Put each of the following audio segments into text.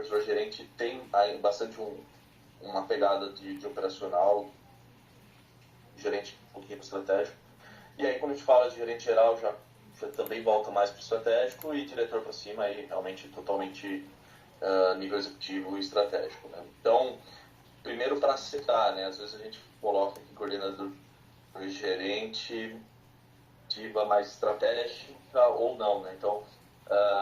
supervisor gerente tem bastante uma pegada de operacional, gerente um pouquinho estratégico. E aí, quando a gente fala de gerente geral, já também volta mais para o estratégico, e diretor para cima, aí realmente totalmente nível executivo e estratégico, né? Então, primeiro para citar, né? Às vezes a gente coloca aqui coordenador gerente, ativa mais estratégica ou não, né? Então,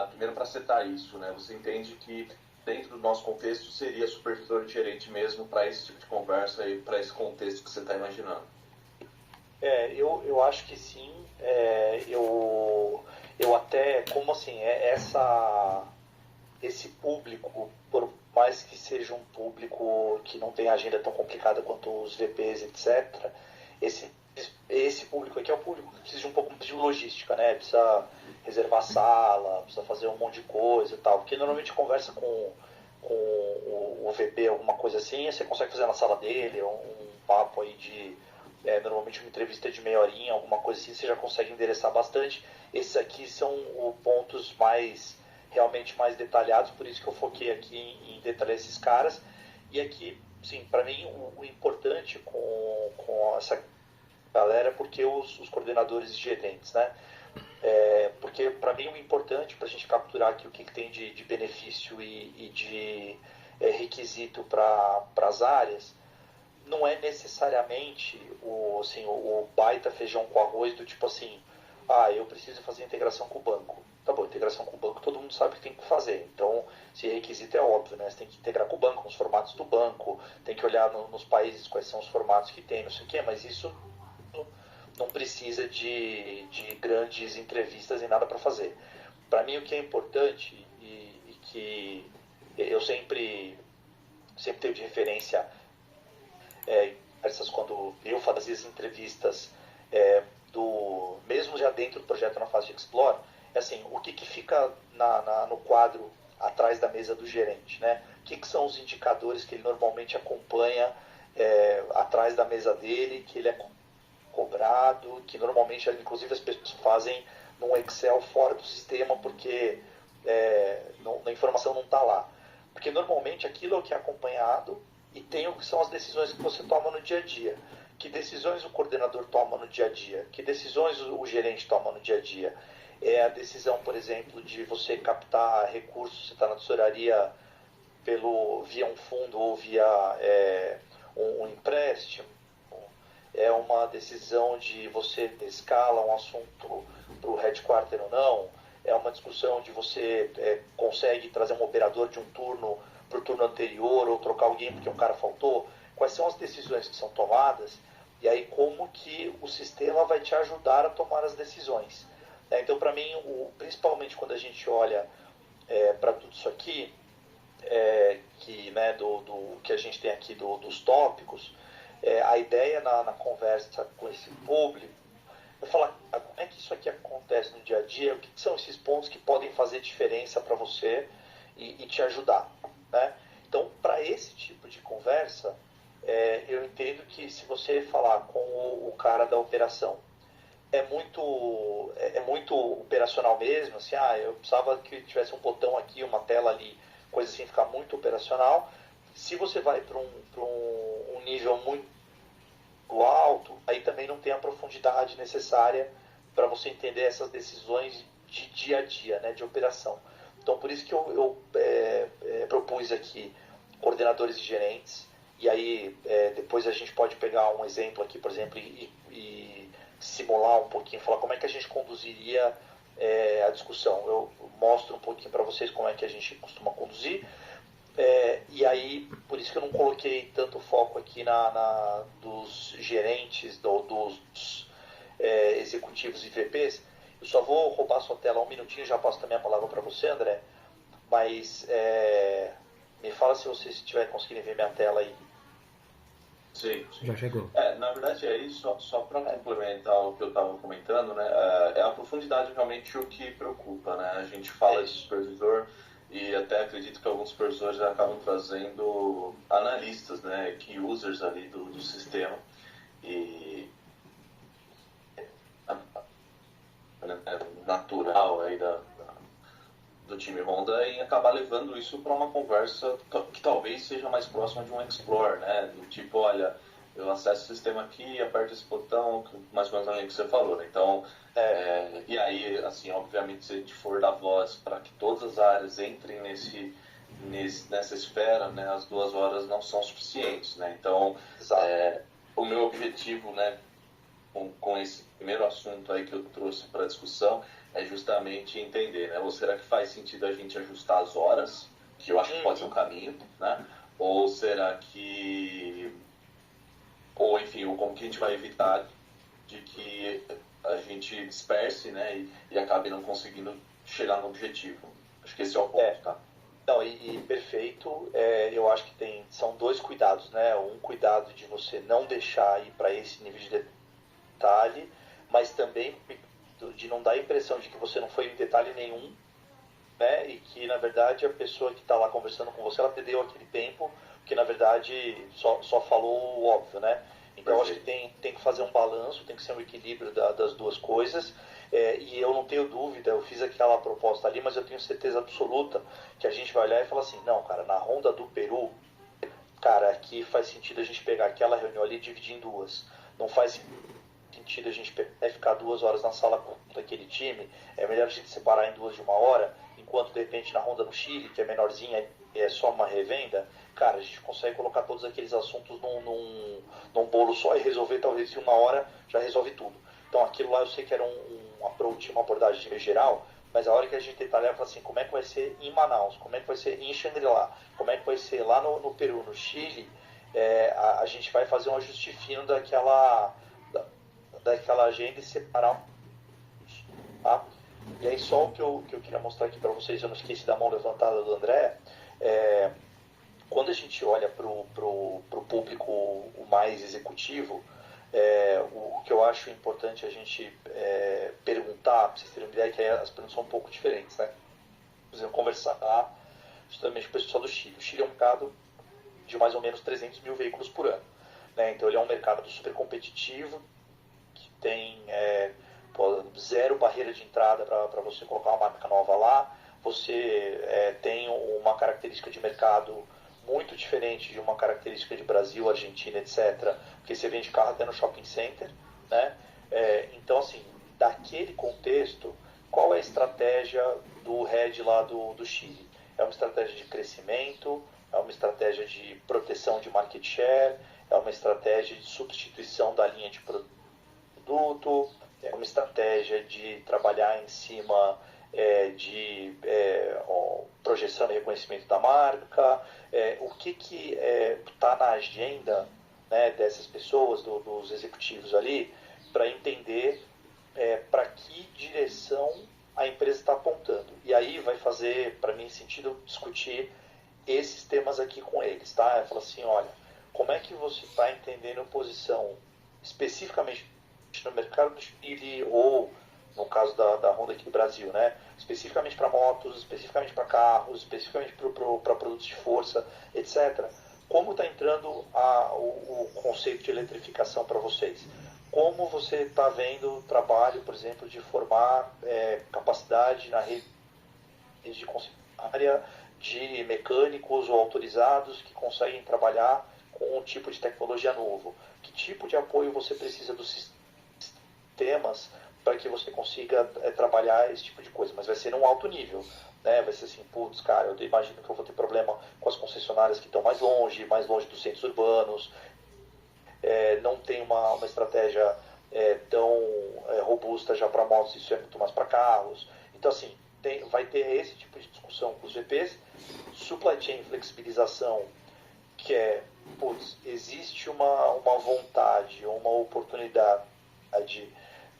primeiro para citar isso, né? Você entende que dentro do nosso contexto seria supervisor de gerente mesmo para esse tipo de conversa e para esse contexto que você está imaginando? Eu acho que sim. Eu até, como assim, esse público, por mais que seja um público que não tem agenda tão complicada quanto os VPs, etc., esse, esse público aqui é o público que precisa de um pouco de logística, né? Precisa reservar sala, precisa fazer um monte de coisa e tal. Porque normalmente conversa com o VP, alguma coisa assim, você consegue fazer na sala dele, um papo aí de normalmente uma entrevista de meia horinha, alguma coisa assim, você já consegue endereçar bastante. Esses aqui são os pontos mais realmente mais detalhados, por isso que eu foquei aqui em detalhar esses caras. E aqui, sim, para mim o importante com essa galera é porque os coordenadores e gerentes, né? Porque para mim o importante para a gente capturar aqui o que tem de benefício e de requisito para as áreas não é necessariamente o baita feijão com arroz do tipo assim, eu preciso fazer integração com o banco. Tá bom, integração com o banco todo mundo sabe que tem que fazer. Então, se requisito é óbvio, né? Você tem que integrar com o banco, com os formatos do banco, tem que olhar nos países quais são os formatos que tem, não sei o quê, mas isso não precisa de grandes entrevistas e nada para fazer. Para mim, o que é importante e que eu sempre tenho de referência essas quando eu fazia as entrevistas mesmo já dentro do projeto na fase de Explore, é assim, o que fica no quadro atrás da mesa do gerente, né? O que são os indicadores que ele normalmente acompanha atrás da mesa dele, que ele é cobrado, que normalmente, inclusive, as pessoas fazem num Excel fora do sistema porque a informação não está lá. Porque normalmente aquilo é o que é acompanhado e tem o que são as decisões que você toma no dia a dia. Que decisões o coordenador toma no dia a dia? Que decisões o gerente toma no dia a dia? É a decisão, por exemplo, de você captar recursos, você está na tesouraria via um fundo ou via um empréstimo. É uma decisão de você escala um assunto para o headquarter ou não. É uma discussão de você consegue trazer um operador de um turno para o turno anterior ou trocar alguém porque um cara faltou. Quais são as decisões que são tomadas e aí como que o sistema vai te ajudar a tomar as decisões. Então, para mim, principalmente quando a gente olha para tudo isso aqui, do que a gente tem aqui dos tópicos, a ideia na conversa com esse público é falar como é que isso aqui acontece no dia a dia, o que são esses pontos que podem fazer diferença para você e te ajudar, né? Então, para esse tipo de conversa, eu entendo que se você falar com o cara da operação, é muito operacional mesmo, assim, eu precisava que tivesse um botão aqui, uma tela ali, coisa assim, ficar muito operacional. Se você vai para um nível muito alto, aí também não tem a profundidade necessária para você entender essas decisões de dia a dia, né, de operação. Então, por isso que eu propus aqui coordenadores e gerentes, e aí depois a gente pode pegar um exemplo aqui, por exemplo, e simular um pouquinho, falar como é que a gente conduziria a discussão. Eu mostro um pouquinho para vocês como é que a gente costuma conduzir, e aí, por isso que eu não coloquei tanto foco aqui dos gerentes, dos executivos e VPs. Eu só vou roubar sua tela um minutinho, já passo também a palavra para você, André. Mas me fala se você estiver conseguindo ver minha tela aí. Sim, sim. Já chegou. Na verdade, é isso, só para complementar o que eu estava comentando, né? É a profundidade realmente o que preocupa, né? A gente fala de supervisor e até acredito que alguns supervisores acabam trazendo analistas, né? Key users ali do sistema. E é natural aí do time Honda em acabar levando isso para uma conversa que talvez seja mais próxima de um Explore, né? Do tipo, olha, eu acesso o sistema aqui, aperto esse botão, mais ou menos a linha que você falou, né? Então, e aí, assim, obviamente, se a gente for dar voz para que todas as áreas entrem nessa esfera, né? As 2 horas não são suficientes, né? Então, o meu objetivo, né? Com esse primeiro assunto aí que eu trouxe para discussão é justamente entender, né? Ou será que faz sentido a gente ajustar as horas, que eu acho que pode ser um caminho, né? Ou será que... Ou, enfim, como que a gente vai evitar de que a gente disperse, né? E acabe não conseguindo chegar no objetivo. Acho que esse é o ponto, tá? Não, e perfeito. Eu acho que são dois cuidados, né? Um cuidado de você não deixar ir para esse nível de detalhe, mas também de não dar a impressão de que você não foi em detalhe nenhum, né? E que na verdade a pessoa que está lá conversando com você, ela perdeu aquele tempo, que na verdade só falou o óbvio, né? Então eu acho que tem que fazer um balanço, tem que ser um equilíbrio das duas coisas. E eu não tenho dúvida, eu fiz aquela proposta ali, mas eu tenho certeza absoluta que a gente vai olhar e falar assim, não, cara, na Honda do Peru, cara, aqui faz sentido a gente pegar aquela reunião ali e dividir em duas. Não faz sentido a gente ficar 2 horas na sala com aquele time, é melhor a gente separar em duas de 1 hora, enquanto de repente na Honda no Chile, que é menorzinha e é só uma revenda, cara, a gente consegue colocar todos aqueles assuntos num bolo só e resolver talvez em 1 hora, já resolve tudo. Então aquilo lá eu sei que era um approach, uma abordagem geral, mas a hora que a gente detalhar, fala assim, como é que vai ser em Manaus, como é que vai ser em Xangri-Lá, como é que vai ser lá no Peru, no Chile, a gente vai fazer um ajuste fino daquela agenda e separar, tá? E aí só o que eu queria mostrar aqui para vocês, eu não esqueci da mão levantada do André, quando a gente olha para o público o mais executivo, o que eu acho importante a gente perguntar, para vocês terem uma ideia, que as perguntas são um pouco diferentes, né? Por exemplo, conversar justamente com o pessoal do Chile. O Chile é um mercado de mais ou menos 300 mil veículos por ano, né? Então ele é um mercado super competitivo, que tem zero barreira de entrada para você colocar uma marca nova lá. Você tem uma característica de mercado muito diferente de uma característica de Brasil, Argentina, etc. Porque você vende carro até no shopping center, né? Então, assim, daquele contexto, qual é a estratégia do head lá do Chile? É uma estratégia de crescimento, é uma estratégia de proteção de market share, é uma estratégia de substituição da linha de produto, é uma estratégia de trabalhar em cima de projeção e reconhecimento da marca, o que está na agenda, né, dessas pessoas, dos executivos ali, para entender para que direção a empresa está apontando. E aí vai fazer, para mim, sentido discutir esses temas aqui com eles, tá? Eu falo assim, olha, como é que você está entendendo posição especificamente no mercado do Chile ou no caso da Honda aqui do Brasil, né? Especificamente para motos, especificamente para carros, especificamente para produtos de força, etc. Como está entrando o conceito de eletrificação para vocês? Como você está vendo o trabalho, por exemplo, de formar capacidade na rede de concessionária de mecânicos ou autorizados que conseguem trabalhar com um tipo de tecnologia novo? Que tipo de apoio você precisa dos sistemas para que você consiga trabalhar esse tipo de coisa? Mas vai ser num alto nível, né? Vai ser assim, putz, cara, eu imagino que eu vou ter problema com as concessionárias que estão mais longe dos centros urbanos, não tem uma estratégia tão robusta já para motos, isso é muito mais para carros. Então, assim, vai ter esse tipo de discussão com os VPs. Supply chain flexibilização, que putz, existe uma vontade, uma oportunidade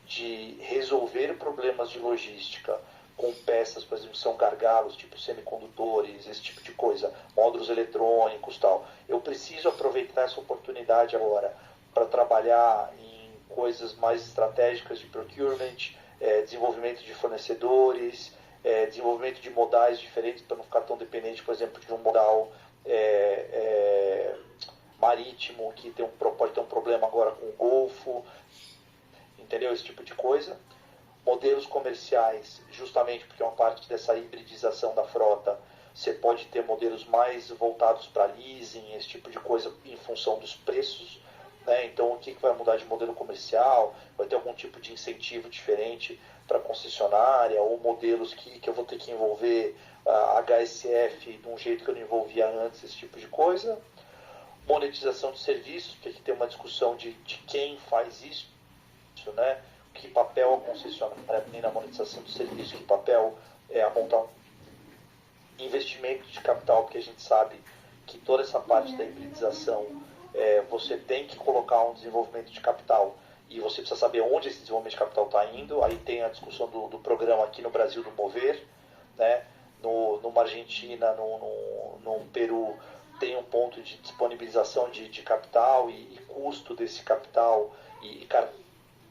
de resolver problemas de logística com peças, por exemplo, que são gargalos, tipo semicondutores, esse tipo de coisa, módulos eletrônicos, tal. Eu preciso aproveitar essa oportunidade agora para trabalhar em coisas mais estratégicas de procurement, desenvolvimento de fornecedores, desenvolvimento de modais diferentes para não ficar tão dependente, por exemplo, de um modal marítimo que pode ter um problema agora com o Golfo, entendeu? Esse tipo de coisa. modelos comerciais, justamente porque é uma parte dessa hibridização da frota, você pode ter modelos mais voltados para leasing, esse tipo de coisa, em função dos preços. Né? Então, o que vai mudar de modelo comercial? Vai ter algum tipo de incentivo diferente para a concessionária, ou modelos que eu vou ter que envolver a HSF de um jeito que eu não envolvia antes, esse tipo de coisa. Monetização de serviços, que aqui tem uma discussão de quem faz isso, né? Que papel a concessionária tem na monetização de serviços, que papel é a montar um investimento de capital, porque a gente sabe que toda essa parte da hibridização, você tem que colocar um desenvolvimento de capital e você precisa saber onde esse desenvolvimento de capital está indo. Aí tem a discussão do programa aqui no Brasil do Mover, né? Numa Argentina, no Peru, tem um ponto de disponibilização de capital e custo desse capital e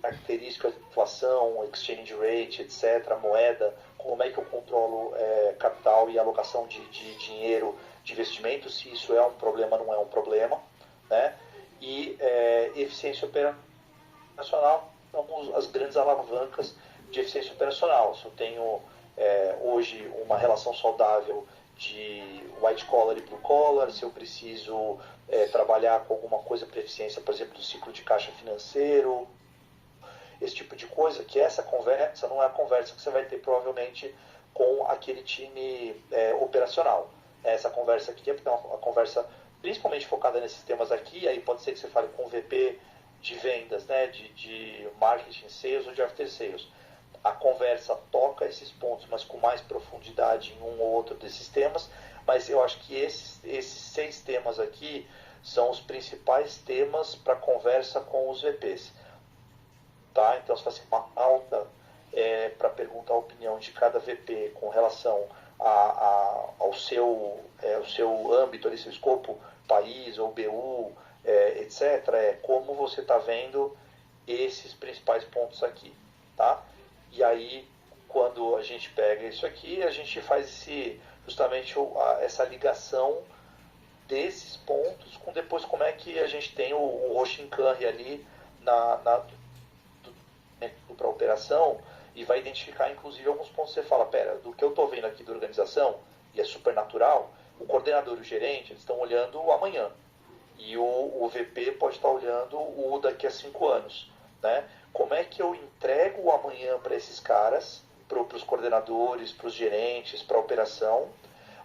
características de inflação, exchange rate, etc., moeda, como é que eu controlo capital e alocação de dinheiro de investimento, se isso é um problema ou não é um problema, né? E eficiência operacional são as grandes alavancas de eficiência operacional. Se eu tenho hoje uma relação saudável de white collar e blue collar, se eu preciso trabalhar com alguma coisa para eficiência, por exemplo, do ciclo de caixa financeiro, esse tipo de coisa, que essa conversa não é a conversa que você vai ter provavelmente com aquele time operacional. Essa conversa aqui é uma conversa principalmente focada nesses temas aqui, aí pode ser que você fale com o VP de vendas, né, de marketing, sales ou de after sales. A conversa toca esses pontos, mas com mais profundidade em um ou outro desses temas, mas eu acho que esses 6 temas aqui são os principais temas para conversa com os VPs. Tá? Então, se faz uma alta para perguntar a opinião de cada VP com relação ao seu âmbito, ali, seu escopo, país ou BU, etc., como você está vendo esses principais pontos aqui. Tá? E aí, quando a gente pega isso aqui, a gente faz justamente essa ligação desses pontos com depois como é que a gente tem o Roshinkanri ali para a operação e vai identificar inclusive alguns pontos que você fala, do que eu estou vendo aqui da organização, e é super natural, o coordenador e o gerente eles estão olhando o amanhã e o VP pode estar olhando o daqui a 5 anos, né? Como é que eu entrego o amanhã para esses caras, para os coordenadores, para os gerentes, para a operação,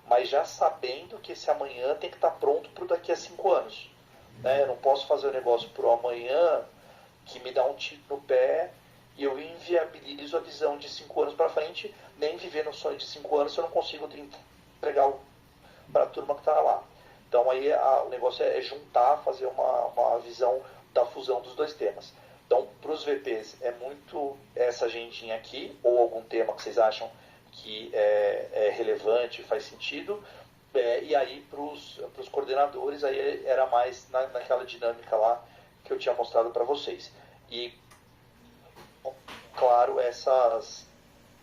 mas já sabendo que esse amanhã tem que estar pronto para o daqui a 5 anos, né? Eu não posso fazer o negócio para o amanhã que me dá um tiro no pé e eu inviabilizo a visão de 5 anos para frente, nem viver no sonho de 5 anos se eu não consigo entregar para a turma que está lá. Então aí o negócio é juntar, fazer uma visão da fusão dos dois temas. Então, para os VPs, é muito essa agendinha aqui, ou algum tema que vocês acham que é relevante, faz sentido. E aí, para os coordenadores, aí era mais naquela dinâmica lá que eu tinha mostrado para vocês. E, claro,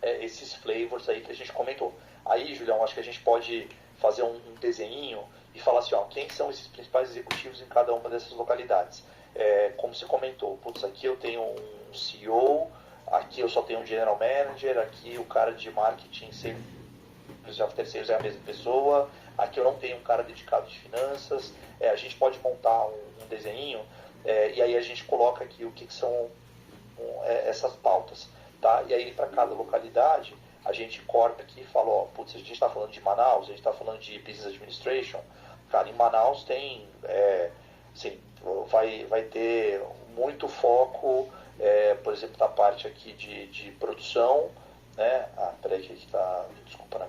esses flavors aí que a gente comentou. Aí, Julião, acho que a gente pode fazer um desenho e falar assim, quem são esses principais executivos em cada uma dessas localidades. Como você comentou, aqui eu tenho um CEO, aqui eu só tenho um General Manager, aqui o cara de marketing, sales, after sales é a mesma pessoa, aqui eu não tenho um cara dedicado de finanças. A gente pode montar um desenho e aí a gente coloca aqui o que são essas pautas. Tá? E aí para cada localidade a gente corta aqui e fala, a gente está falando de Manaus, a gente está falando de Business Administration. Cara, em Manaus tem, assim, vai ter muito foco, por exemplo, na parte aqui de produção, né? Peraí que tá, desculpa,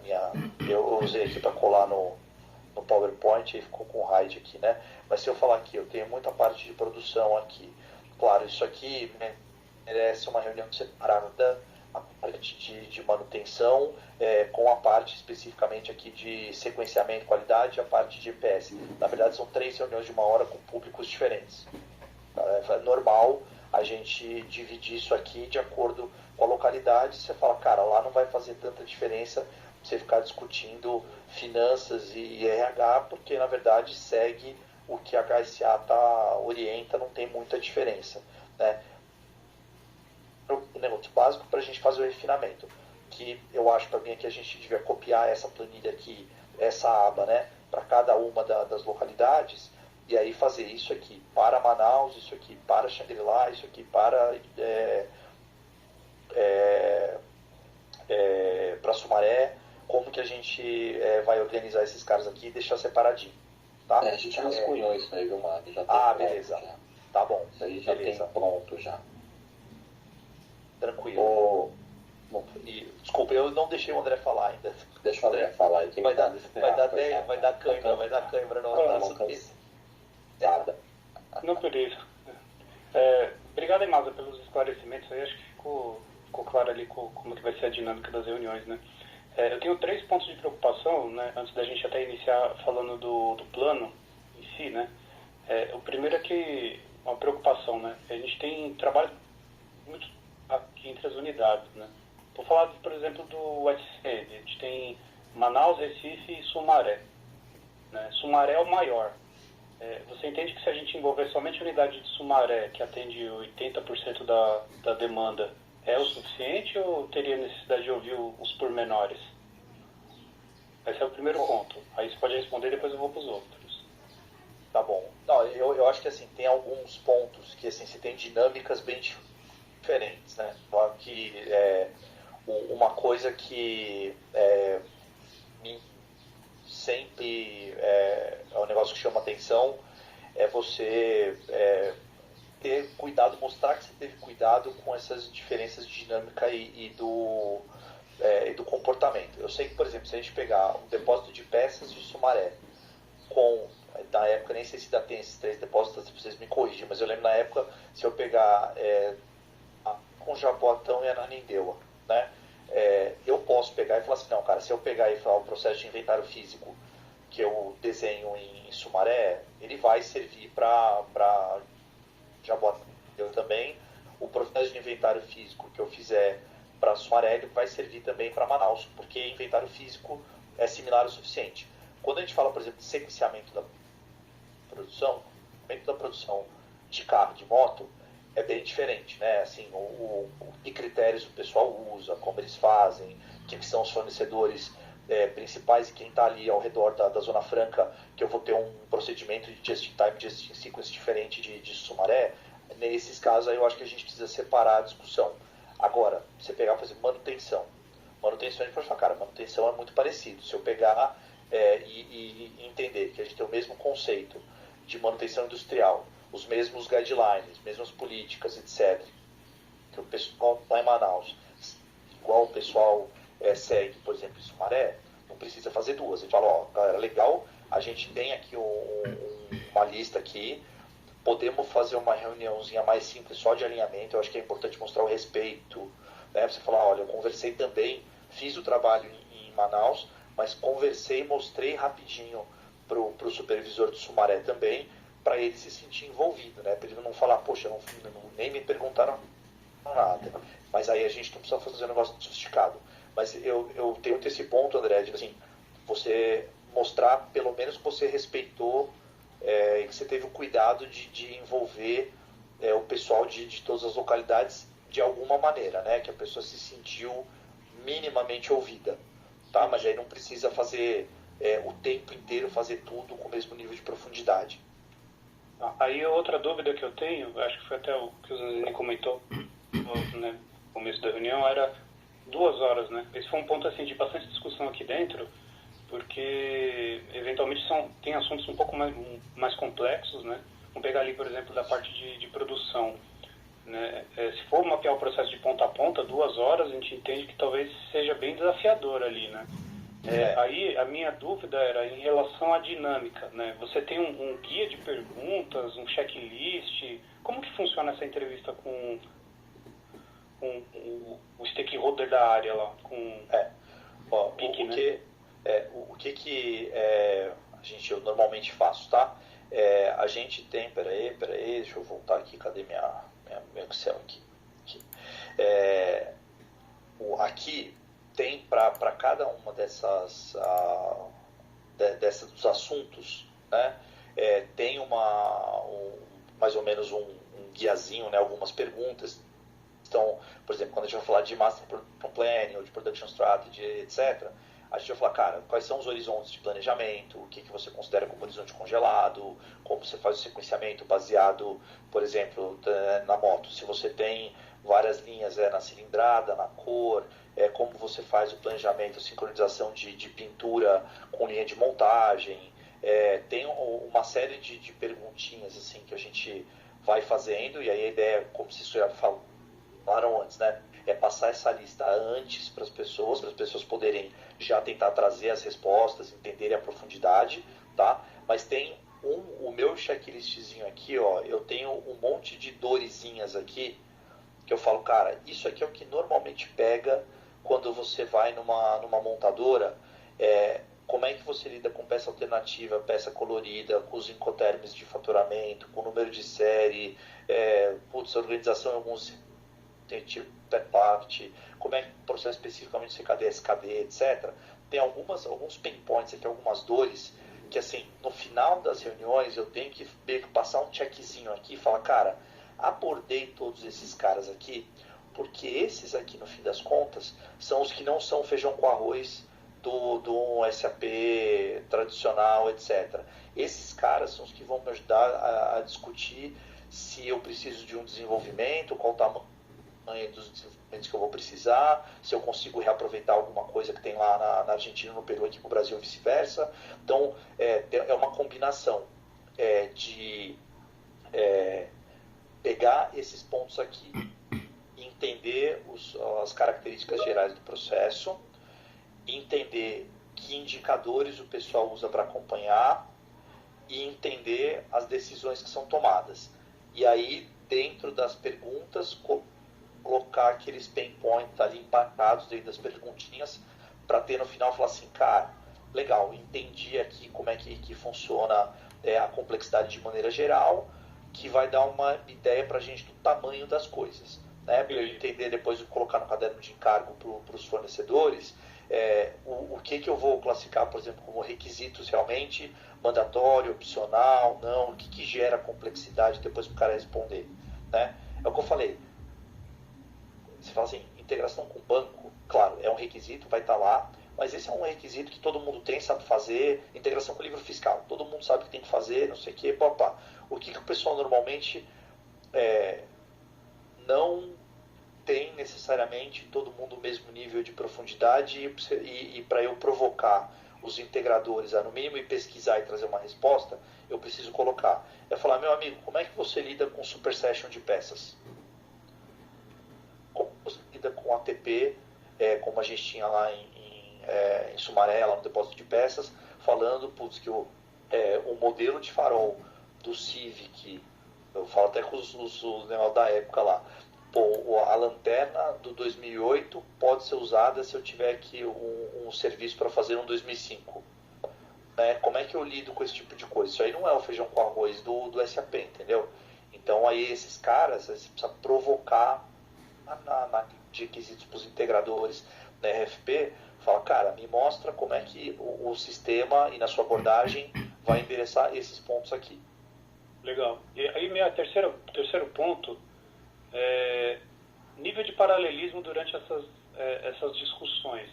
eu usei aqui para colar no PowerPoint e ficou com hide aqui, né? Mas se eu falar aqui, eu tenho muita parte de produção aqui. Claro, isso aqui merece uma reunião separada, a parte de manutenção, com a parte especificamente aqui de sequenciamento, qualidade, e a parte de EPS. Na verdade, são 3 reuniões de 1 hora com públicos diferentes. É normal a gente dividir isso aqui de acordo com a localidade. Você fala, cara, lá não vai fazer tanta diferença você ficar discutindo finanças e RH, porque na verdade segue o que a HSA orienta, não tem muita diferença, né? o negócio básico para a gente fazer o refinamento. Que eu acho para mim é que a gente devia copiar essa planilha aqui, essa aba, né, para cada uma das localidades, e aí fazer isso aqui para Manaus, isso aqui para Xangri-Lá, isso aqui para para Sumaré, como que a gente vai organizar esses caras aqui e deixar separadinho, tá? A gente rascunhou isso aí, viu, Mário? Já beleza. Já. Tá bom. Isso aí já beleza. tem pronto já. Tranquilo. Bom, desculpa, eu não deixei o André falar ainda. Deixa o André falar aí. Vai dar cãibra no nosso texto. Não, beleza. Obrigado, Imasa, pelos esclarecimentos aí. Acho que ficou claro ali como que vai ser a dinâmica das reuniões, né? Eu tenho 3 pontos de preocupação, né, antes da gente até iniciar falando do plano em si, né? O primeiro é que uma preocupação, né? A gente tem trabalho muito aqui entre as unidades, né? Vou falar, por exemplo, do UFCM. A gente tem Manaus, Recife e Sumaré, né? Sumaré é o maior. Você entende que se a gente envolver somente a unidade de Sumaré, que atende 80% da demanda, é o suficiente ou teria necessidade de ouvir os pormenores? Esse é o primeiro ponto. Aí você pode responder, depois eu vou para os outros. Tá bom. Não, eu acho que assim, tem alguns pontos que assim, você tem dinâmicas bem diferentes, né? Que, uma coisa que sempre é um negócio que chama atenção, é você ter cuidado, mostrar que você teve cuidado com essas diferenças de dinâmica e do comportamento. Eu sei que, por exemplo, se a gente pegar um depósito de peças de Sumaré, na época, nem sei se ainda tem esses 3 depósitos, se vocês me corrigem, mas eu lembro na época, se eu pegar com Jaboatão e Ananindeua, né, eu posso pegar e falar assim, não, cara, se eu pegar e falar o processo de inventário físico que eu desenho em Sumaré, ele vai servir para Jaboatão também. O processo de inventário físico que eu fizer para Sumaré, ele vai servir também para Manaus, porque inventário físico é similar o suficiente. Quando a gente fala, por exemplo, de sequenciamento da produção de carro, de moto, é bem diferente, né? Assim, que critérios o pessoal usa, como eles fazem, quem são os fornecedores principais e quem está ali ao redor da Zona Franca, que eu vou ter um procedimento de just-in-time, just-in-sequence diferente de Sumaré. Nesses casos aí eu acho que a gente precisa separar a discussão. Agora, você pegar e fazer manutenção. Manutenção, a gente pode falar, cara, manutenção é muito parecido. Se eu pegar e entender que a gente tem o mesmo conceito de manutenção industrial, os mesmos guidelines, mesmas políticas, etc., que o pessoal lá em Manaus, igual o pessoal segue, por exemplo, em Sumaré, não precisa fazer 2. A gente fala, ó, galera, legal, a gente tem aqui uma lista aqui, podemos fazer uma reuniãozinha mais simples só de alinhamento. Eu acho que é importante mostrar o respeito, né? Você falar, olha, eu conversei também, fiz o trabalho em Manaus, mas conversei, mostrei rapidinho pro supervisor do Sumaré também, para ele se sentir envolvido, né? Para ele não falar, poxa, nem me perguntaram nada. Mas aí a gente não precisa fazer um negócio sofisticado. Mas eu tenho esse ponto, André, de assim, você mostrar pelo menos que você respeitou e que você teve o cuidado de envolver o pessoal de todas as localidades de alguma maneira, né? Que a pessoa se sentiu minimamente ouvida, tá? Mas aí não precisa fazer o tempo inteiro, fazer tudo com o mesmo nível de profundidade. Aí outra dúvida que eu tenho, acho que foi até o que o Zanini comentou no começo da reunião, era 2 horas, né? Esse foi um ponto assim de bastante discussão aqui dentro, porque eventualmente tem assuntos um pouco mais complexos, né? Vamos pegar ali, por exemplo, da parte de produção, né? Se for mapear o processo de ponta a ponta, 2 horas, a gente entende que talvez seja bem desafiador ali, né? Aí a minha dúvida era em relação à dinâmica, né? Você tem um guia de perguntas, um checklist, como que funciona essa entrevista com o stakeholder da área lá, com o PIC, né? que eu normalmente faço, tá? A gente tem, peraí, deixa eu voltar aqui, cadê meu Excel aqui? Aqui tem para cada uma dessas dos assuntos, né? Tem mais ou menos um guiazinho, né? Algumas perguntas. Então, por exemplo, a gente vai falar de Master Production Planning ou de Production Strategy, etc., a gente vai falar, cara, quais são os horizontes de planejamento, o que você considera como horizonte congelado, como você faz o sequenciamento baseado, por exemplo, na moto. Se você tem várias linhas na cilindrada, na cor, como você faz o planejamento, a sincronização de pintura com linha de montagem. Tem uma série de perguntinhas assim, que a gente vai fazendo, e aí a ideia, como vocês já falaram antes, né? É passar essa lista antes para as pessoas poderem já tentar trazer as respostas, entenderem a profundidade, tá? Mas tem o meu checklistzinho aqui, ó, eu tenho um monte de dorezinhas aqui, que eu falo, cara, isso aqui é o que normalmente pega quando você vai numa montadora, como é que você lida com peça alternativa, peça colorida, com os incoterms de faturamento, com o número de série, organização em alguns tipo parte, como é que o processo especificamente CKD, SKD, etc. Tem alguns pain points aqui, algumas dores, que assim, no final das reuniões eu tenho que passar um checkzinho aqui e falar, cara, abordei todos esses caras aqui, porque esses aqui, no fim das contas, são os que não são feijão com arroz do SAP tradicional, etc. Esses caras são os que vão me ajudar a discutir se eu preciso de um desenvolvimento, qual o tamanho dos desenvolvimentos que eu vou precisar, se eu consigo reaproveitar alguma coisa que tem lá na Argentina, no Peru, aqui para o Brasil, vice-versa. Então, é uma combinação de pegar esses pontos aqui, entender as características gerais do processo, entender que indicadores o pessoal usa para acompanhar e entender as decisões que são tomadas. E aí, dentro das perguntas, colocar aqueles pain points ali empacados dentro das perguntinhas para ter no final falar assim, cara, legal, entendi aqui como é que funciona a complexidade de maneira geral, que vai dar uma ideia para a gente do tamanho das coisas, né? Para eu entender depois, colocar no caderno de encargo para os fornecedores, o que eu vou classificar, por exemplo, como requisitos realmente mandatório, opcional, não, o que gera complexidade depois para o cara responder, né? É o que eu falei. Você fala assim, integração com o banco, claro, é um requisito, vai estar lá, mas esse é um requisito que todo mundo tem, sabe fazer. Integração com o livro fiscal, todo mundo sabe que tem que fazer, não sei o que, papá. O que o pessoal normalmente não tem necessariamente todo mundo o mesmo nível de profundidade, e para eu provocar os integradores a no mínimo e pesquisar e trazer uma resposta, eu preciso colocar. É falar, meu amigo, como é que você lida com super session de peças? Como você lida com ATP, como a gente tinha lá em Sumaré, lá no depósito de peças, falando que o modelo de farol do Civic, eu falo até com os negócios da época lá, a lanterna do 2008 pode ser usada se eu tiver aqui um serviço para fazer um 2005. Né? Como é que eu lido com esse tipo de coisa? Isso aí não é o feijão com arroz do SAP, entendeu? Então aí esses caras, você precisa provocar de requisitos para os integradores da RFP, fala, cara, me mostra como é que o sistema e na sua abordagem vai endereçar esses pontos aqui. Legal. E aí terceiro ponto é nível de paralelismo durante essas discussões.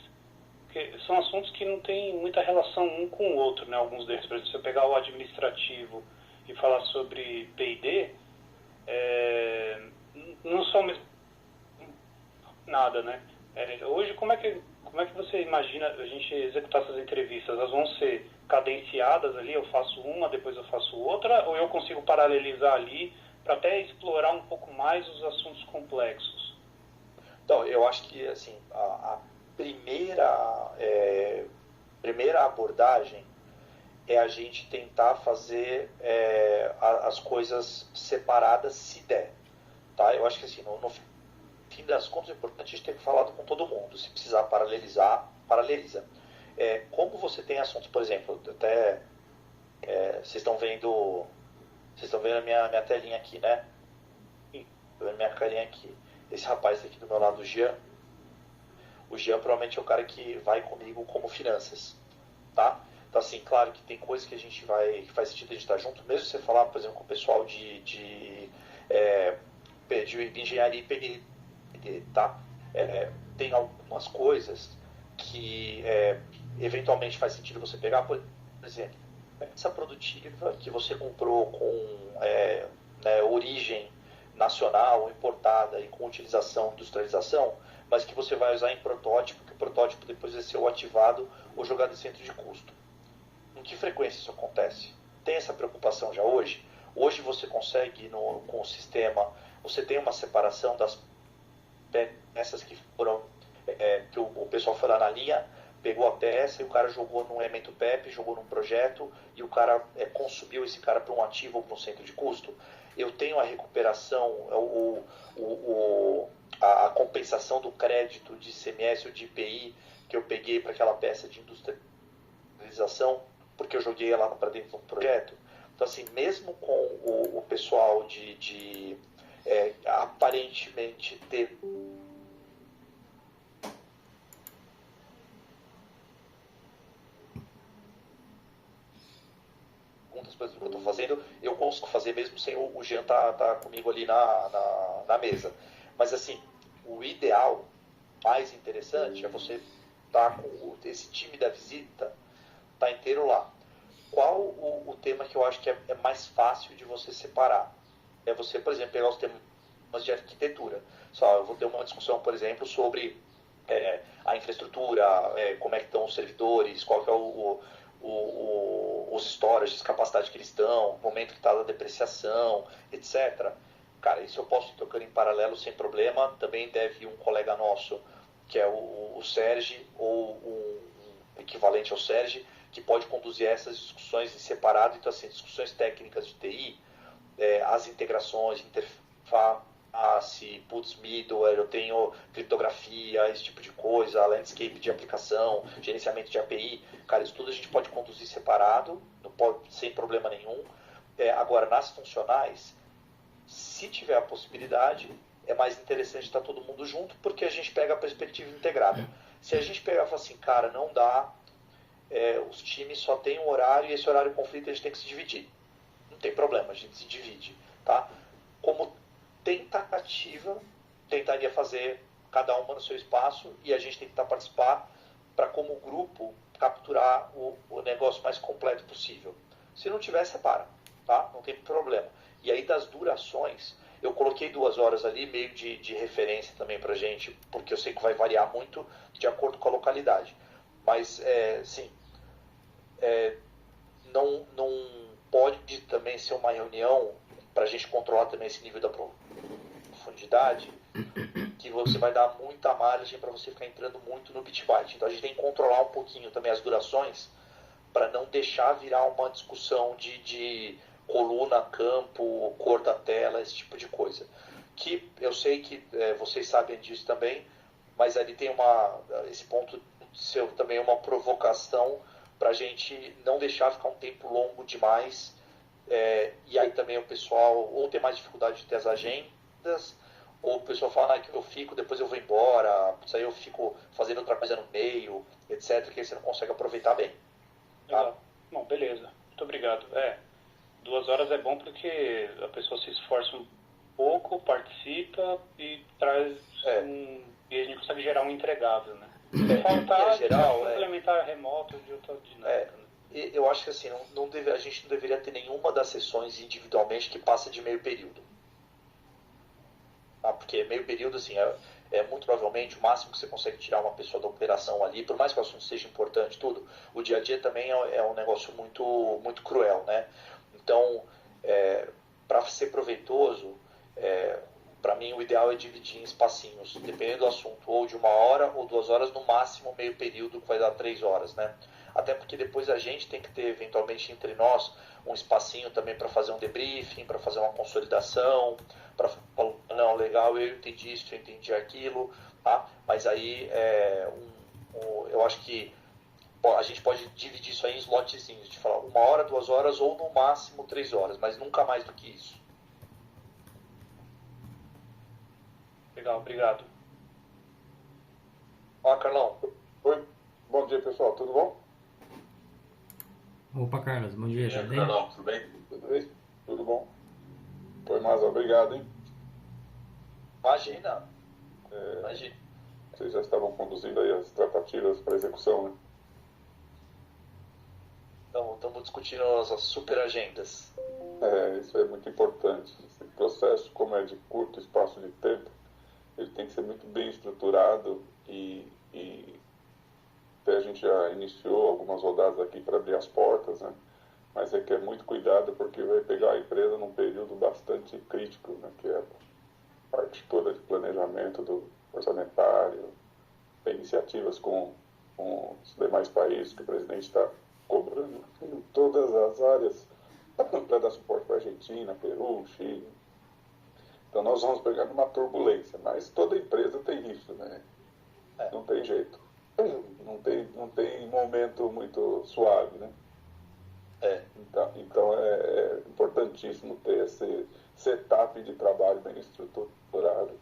Porque são assuntos que não têm muita relação um com o outro, né? Alguns deles. Por exemplo, se eu pegar o administrativo e falar sobre P&D, não são mesmo nada, né? Hoje, como é que você imagina a gente executar essas entrevistas? Elas vão ser cadenciadas ali, eu faço uma, depois eu faço outra, ou eu consigo paralelizar ali para até explorar um pouco mais os assuntos complexos? Então, eu acho que assim, a primeira abordagem é a gente tentar fazer as coisas separadas, se der. Tá? Eu acho que assim, no fim das contas, é importante a gente ter falado com todo mundo. Se precisar paralelizar, paraleliza. Como você tem assuntos, por exemplo, até vocês estão vendo a minha telinha aqui, né? Estou vendo minha carinha aqui. Esse rapaz aqui do meu lado, o Jean provavelmente é o cara que vai comigo como finanças, tá? Então assim, claro que tem coisas que que faz sentido a gente estar junto, mesmo você falar, por exemplo, com o pessoal de engenharia e PND, tá? tem algumas coisas que eventualmente faz sentido você pegar, por exemplo, essa produtiva que você comprou com origem nacional, importada e com utilização, industrialização, mas que você vai usar em protótipo, que o protótipo depois vai ser ativado ou jogado em centro de custo. Com que frequência isso acontece? Tem essa preocupação já hoje? Hoje você consegue, com o sistema, você tem uma separação das peças que foram, que o pessoal foi lá na linha, pegou a peça e o cara jogou num elemento PEP, jogou num projeto e o cara consumiu esse cara para um ativo ou para um centro de custo. Eu tenho a recuperação, a compensação do crédito de ICMS ou de IPI que eu peguei para aquela peça de industrialização, porque eu joguei ela para dentro de um projeto. Então, assim, mesmo com o pessoal de aparentemente ter muitas coisas que eu estou fazendo, eu consigo fazer mesmo sem o Jean tá comigo ali na mesa. Mas, assim, o ideal, mais interessante, é você estar com esse time da visita, tá inteiro lá. Qual o tema que eu acho que é mais fácil de você separar? É você, por exemplo, pegar os temas de arquitetura. Só eu vou ter uma discussão, por exemplo, sobre a infraestrutura, como é que estão os servidores, qual que é os storages, capacidade que eles estão, o momento que está a depreciação, etc. Cara, isso eu posso ir tocando em paralelo sem problema. Também deve um colega nosso, que é o Sérgio, ou um equivalente ao Sérgio, que pode conduzir essas discussões em separado. Então, assim, discussões técnicas de TI, as integrações, interface, putz, middleware, eu tenho criptografia, esse tipo de coisa, landscape de aplicação, gerenciamento de API. Cara, isso tudo a gente pode conduzir separado, sem problema nenhum. Agora, nas funcionais, se tiver a possibilidade, é mais interessante estar todo mundo junto, porque a gente pega a perspectiva integrada. Se a gente pegar e falar assim, cara, não dá, os times só tem um horário e esse horário conflito a gente tem que se dividir. Não tem problema, a gente se divide, tá? Como tentativa, tentaria fazer cada uma no seu espaço e a gente tem que participar para, como grupo, capturar o negócio mais completo possível. Se não tiver, separa, tá? Não tem problema. E aí, das durações, eu coloquei 2 horas ali, meio de referência também pra gente, porque eu sei que vai variar muito de acordo com a localidade. Mas, sim, não pode também ser uma reunião para a gente controlar também esse nível da profundidade, que você vai dar muita margem para você ficar entrando muito no bit byte. Então a gente tem que controlar um pouquinho também as durações para não deixar virar uma discussão de coluna, campo, cor da tela, esse tipo de coisa. Que eu sei que vocês sabem disso também, mas ali tem esse ponto seu também é uma provocação para a gente não deixar ficar um tempo longo demais. E aí também o pessoal ou tem mais dificuldade de ter as agendas, ou o pessoal fala que eu fico, depois eu vou embora, isso aí eu fico fazendo outra coisa no meio, etc, que aí você não consegue aproveitar bem. Tá? Bom, beleza. Muito obrigado. 2 horas é bom porque a pessoa se esforça um pouco, participa e traz e a gente consegue gerar um entregável, né? Faltar geral, complementar remoto de outra dinâmica. Né? Eu acho que assim, a gente não deveria ter nenhuma das sessões individualmente que passa de meio período. Tá? Porque meio período, assim, muito provavelmente o máximo que você consegue tirar uma pessoa da operação ali, por mais que o assunto seja importante, tudo, o dia a dia também é um negócio muito, muito cruel, né? Então, para ser proveitoso, para mim o ideal é dividir em espacinhos, dependendo do assunto, ou de 1 hora ou 2 horas, no máximo meio período, que vai dar 3 horas, né? Até porque depois a gente tem que ter, eventualmente, entre nós, um espacinho também para fazer um debriefing, para fazer uma consolidação, para falar, não, legal, eu entendi isso, eu entendi aquilo, tá? Mas aí, eu acho que a gente pode dividir isso aí em slotzinhos, de falar 1 hora, 2 horas, ou no máximo 3 horas, mas nunca mais do que isso. Legal, obrigado. Ó, Carlão. Oi, bom dia pessoal, tudo bom? Opa, Carlos, bom dia, tudo bem? Carlão, tudo bem? Tudo bem? Tudo bom? Foi mais obrigado, hein? Imagina. Imagina. Vocês já estavam conduzindo aí as tratativas para execução, né? Então, estamos discutindo as super agendas. Isso é muito importante. Esse processo, como é de curto espaço de tempo, ele tem que ser muito bem estruturado e até a gente já iniciou algumas rodadas aqui para abrir as portas, né? Mas requer muito cuidado porque vai pegar a empresa num período bastante crítico, né? Que é a parte toda de planejamento do orçamentário, tem iniciativas com os demais países que o presidente está cobrando em todas as áreas para dar suporte para a Argentina, Peru, Chile. Então nós vamos pegar numa turbulência, mas toda empresa tem isso, né? Não tem jeito. Não tem momento muito suave, né? Então é importantíssimo ter esse setup de trabalho bem estruturado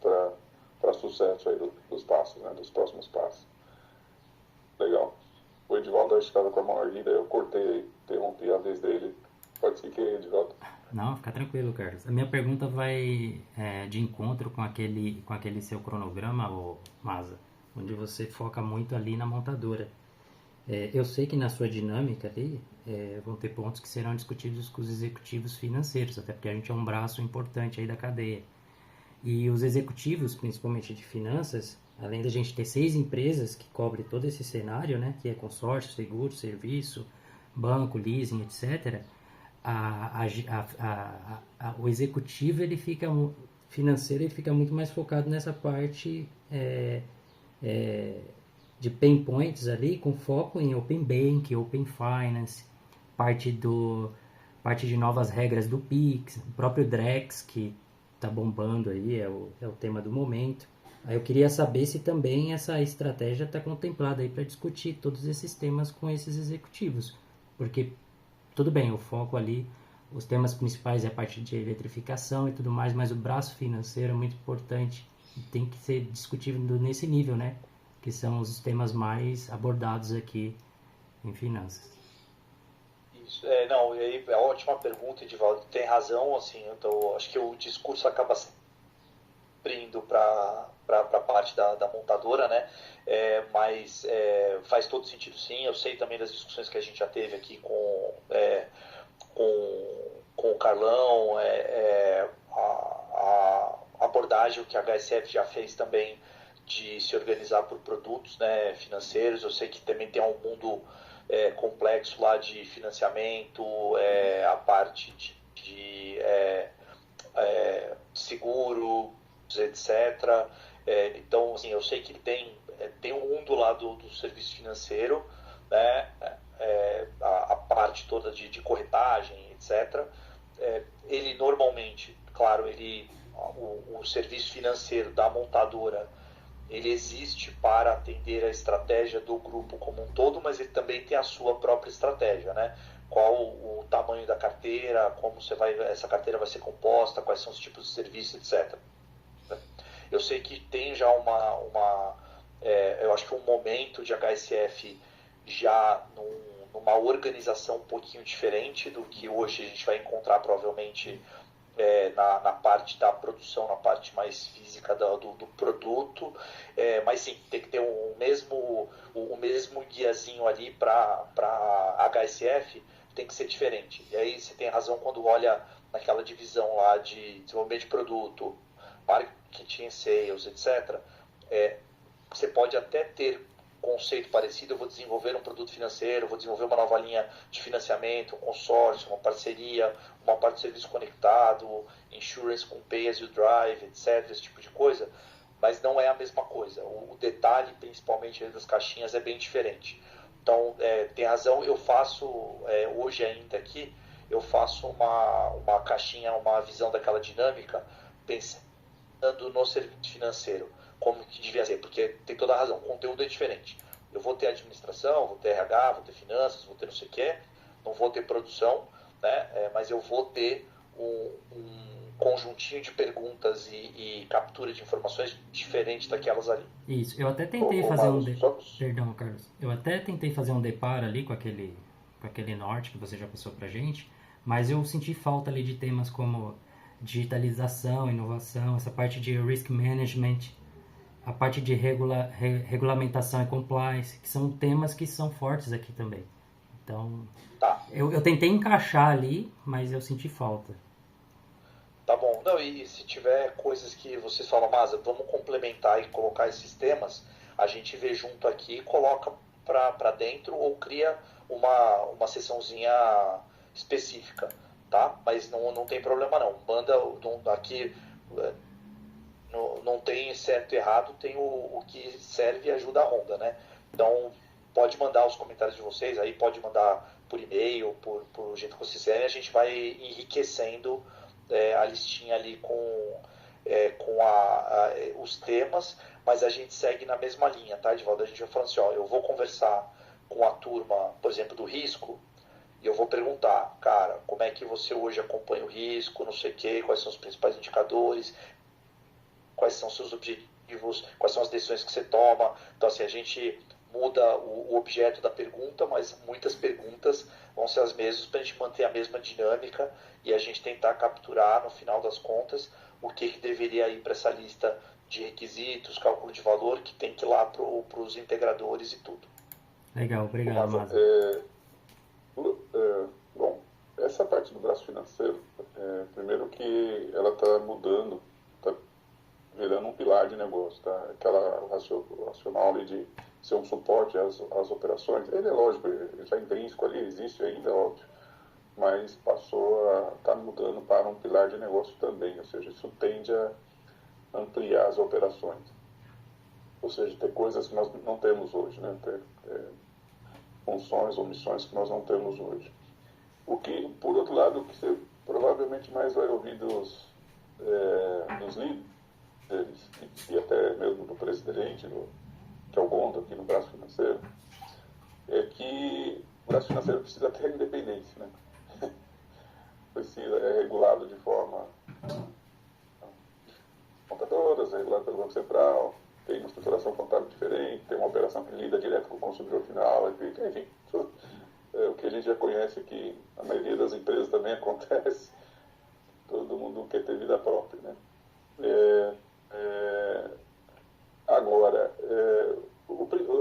para sucesso aí dos passos, né? Dos próximos passos. Legal. O Edivaldo estava com a mão erguida, eu cortei, interrompi a vez dele. Pode seguir, Edivaldo. Não, fica tranquilo, Carlos. A minha pergunta vai de encontro com aquele seu cronograma, ô Maza, onde você foca muito ali na montadora. Eu sei que na sua dinâmica ali vão ter pontos que serão discutidos com os executivos financeiros, até porque a gente é um braço importante aí da cadeia. E os executivos, principalmente de finanças, além da gente ter 6 empresas que cobrem todo esse cenário, né, que é consórcio, seguro, serviço, banco, leasing, etc., o executivo financeiro ele fica muito mais focado nessa parte de pain points ali, com foco em Open Bank, Open Finance, parte de novas regras do PIX, o próprio Drex, que está bombando aí, é o tema do momento. Aí eu queria saber se também essa estratégia está contemplada aí para discutir todos esses temas com esses executivos, porque tudo bem, o foco ali, os temas principais é a parte de eletrificação e tudo mais, mas o braço financeiro é muito importante e tem que ser discutido nesse nível, né? Que são os temas mais abordados aqui em finanças. Isso, não, e aí é ótima pergunta, Edivaldo, tem razão, assim, então acho que o discurso acaba sempre indo para a parte da montadora, né? Mas faz todo sentido, sim. Eu sei também das discussões que a gente já teve aqui com o Carlão, a abordagem que a HSF já fez também de se organizar por produtos, né, financeiros. Eu sei que também tem um mundo complexo lá de financiamento, a parte de seguro, etc. Então, assim, eu sei que tem um mundo lá do serviço financeiro, né, a parte toda de corretagem, etc. Ele normalmente, claro, o serviço financeiro da montadora, ele existe para atender a estratégia do grupo como um todo, mas ele também tem a sua própria estratégia, né? Qual o tamanho da carteira, como essa carteira vai ser composta, quais são os tipos de serviço, etc. Eu sei que tem já eu acho que um momento de HSF já numa organização um pouquinho diferente do que hoje a gente vai encontrar provavelmente na parte da produção, na parte mais física do produto, mas sim, tem que ter o mesmo guiazinho ali para HSF, tem que ser diferente. E aí você tem razão quando olha naquela divisão lá de desenvolvimento de produto, marketing, sales, etc. Você pode até ter conceito parecido, eu vou desenvolver um produto financeiro, vou desenvolver uma nova linha de financiamento, um consórcio, uma parceria, uma parte de serviço conectado, insurance com pay as you drive, etc., esse tipo de coisa, mas não é a mesma coisa. O detalhe, principalmente das caixinhas, é bem diferente. Então, tem razão, eu faço, hoje ainda aqui, eu faço uma caixinha, uma visão daquela dinâmica, pensando no serviço financeiro, como que devia ser, porque tem toda a razão, o conteúdo é diferente. Eu vou ter administração, vou ter RH, vou ter finanças, vou ter não sei o que, não vou ter produção, né? Mas eu vou ter um conjuntinho de perguntas e captura de informações diferente daquelas ali. Isso, eu até tentei fazer Perdão, Carlos. Eu até tentei fazer um deparo ali com aquele norte que você já passou pra gente, mas eu senti falta ali de temas como digitalização, inovação, essa parte de risk management. a parte de regulamentação e compliance, que são temas que são fortes aqui também. Então, Tá. eu tentei encaixar ali, mas eu senti falta. Tá bom. Não, e se tiver coisas que vocês falam, Masa, vamos complementar e colocar esses temas, a gente vê junto aqui, coloca para dentro ou cria uma sessãozinha específica, tá? Mas não tem problema não. Manda aqui, não tem certo e errado, tem o que serve e ajuda a Honda, né? Então, pode mandar os comentários de vocês, aí pode mandar por e-mail, por jeito que vocês quiserem, a gente vai enriquecendo a listinha ali com os temas, mas a gente segue na mesma linha, tá, Edvaldo? A gente vai falando assim, ó, eu vou conversar com a turma, por exemplo, do risco, e eu vou perguntar, cara, como é que você hoje acompanha o risco, não sei o quê, quais são os principais indicadores, quais são os seus objetivos, quais são as decisões que você toma. Então, assim, a gente muda o objeto da pergunta, mas muitas perguntas vão ser as mesmas para a gente manter a mesma dinâmica e a gente tentar capturar, no final das contas, o que deveria ir para essa lista de requisitos, cálculo de valor, que tem que ir lá para os integradores e tudo. Legal, obrigado, Masa. Bom, essa parte do braço financeiro, primeiro que ela está mudando, está virando um pilar de negócio, tá? Aquela racional ali de ser um suporte às operações, ele é lógico, ele está intrínseco ali, existe ainda, é óbvio, mas passou a estar mudando para um pilar de negócio também, ou seja, isso tende a ampliar as operações, ou seja, ter coisas que nós não temos hoje, né? Ter funções ou missões que nós não temos hoje. O que, por outro lado, o que você provavelmente mais vai ouvir dos líderes e até mesmo do presidente, que é o Gondo aqui no braço financeiro, é que o braço financeiro precisa ter independência, né? É regulado de forma contadoras, é regulado pelo Banco Central, tem uma estruturação contábil diferente, tem uma operação que lida direto com o consumidor final, enfim, o que a gente já conhece que a maioria das empresas também acontece, todo mundo quer ter vida própria, né? Agora,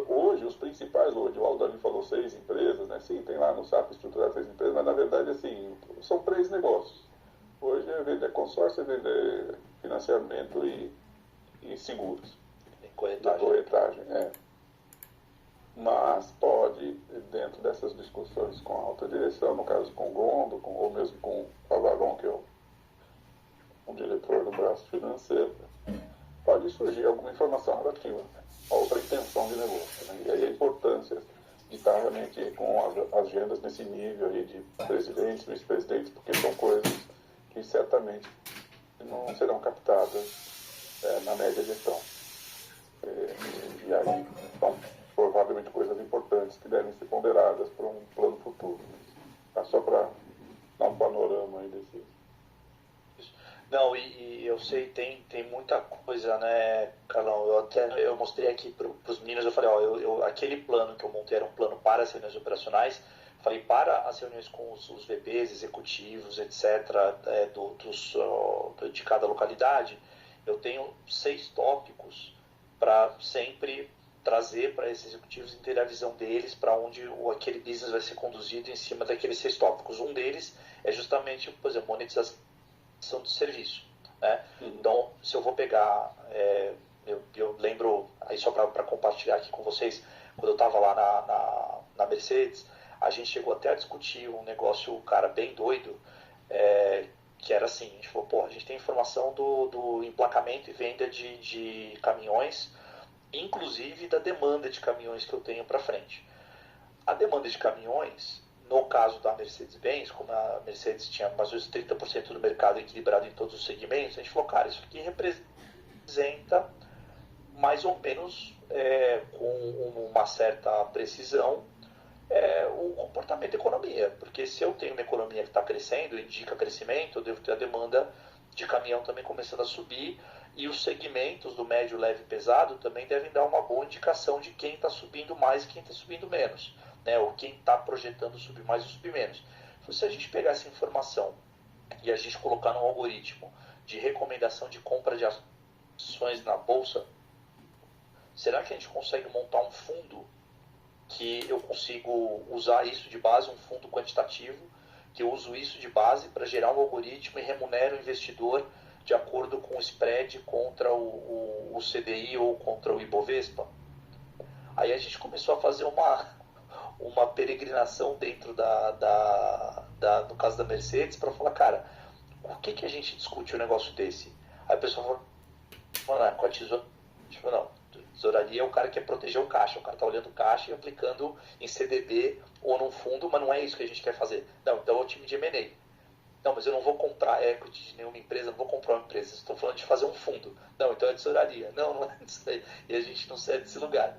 hoje, os principais, hoje o Aldani falou 6 empresas, né? Sim, tem lá no SAP estruturado 6 empresas, mas na verdade, assim, são 3 negócios. Hoje é vender consórcio, é vender financiamento e seguros. Corretagem, Mas pode, dentro dessas discussões com a alta direção, no caso com o Gondo, ou mesmo com o Favaron, que é o diretor do braço financeiro, pode surgir alguma informação relativa a outra intenção de negócio, né? E aí a importância de estar realmente com as agendas nesse nível aí de presidentes, vice-presidentes, porque são coisas que certamente não serão captadas na média gestão. E aí são provavelmente coisas importantes que devem ser ponderadas para um plano futuro. Tá? Só para dar um panorama aí desse. Não, e eu sei, tem muita coisa, né, Carlão? Eu mostrei aqui para os meninos, eu falei, ó, aquele plano que eu montei era um plano para as reuniões operacionais. Falei, para as reuniões com os VPs, executivos, etc., de cada localidade, eu tenho 6 tópicos para sempre trazer para esses executivos e ter a visão deles para onde aquele business vai ser conduzido em cima daqueles 6 tópicos. Um deles é justamente, por exemplo, monetização de serviço, né? Então, se eu vou pegar, eu lembro, aí só para compartilhar aqui com vocês, quando eu estava lá na Mercedes, a gente chegou até a discutir um negócio, cara, bem doido, que era assim, a gente falou, pô, a gente tem informação do emplacamento e venda de caminhões, inclusive da demanda de caminhões que eu tenho para frente. A demanda de caminhões, no caso da Mercedes-Benz, como a Mercedes tinha mais ou menos 30% do mercado equilibrado em todos os segmentos, a gente falou, cara, isso aqui representa mais ou menos, com uma certa precisão, o comportamento da economia, porque se eu tenho uma economia que está crescendo, indica crescimento, eu devo ter a demanda de caminhão também começando a subir, e os segmentos do médio, leve e pesado também devem dar uma boa indicação de quem está subindo mais e quem está subindo menos, né? Ou quem está projetando subir mais ou subir menos. Então, se a gente pegar essa informação e a gente colocar num algoritmo de recomendação de compra de ações na bolsa, será que a gente consegue montar um fundo que eu consigo usar isso de base, um fundo quantitativo, que eu uso isso de base para gerar um algoritmo e remunero o investidor de acordo com o spread contra o CDI ou contra o Ibovespa? Aí a gente começou a fazer uma peregrinação dentro no caso da Mercedes, para falar, cara, por que a gente discute um negócio desse? Aí a pessoa falou, com a tesoura, tipo, não, tesouraria é o cara que quer proteger o caixa, o cara está olhando o caixa e aplicando em CDB ou num fundo, mas não é isso que a gente quer fazer. Não, então é o time de M&A. Não, mas eu não vou comprar equity de nenhuma empresa, não vou comprar uma empresa, estou falando de fazer um fundo. Não, então é tesouraria. Não, não é isso aí. E a gente não sai desse lugar.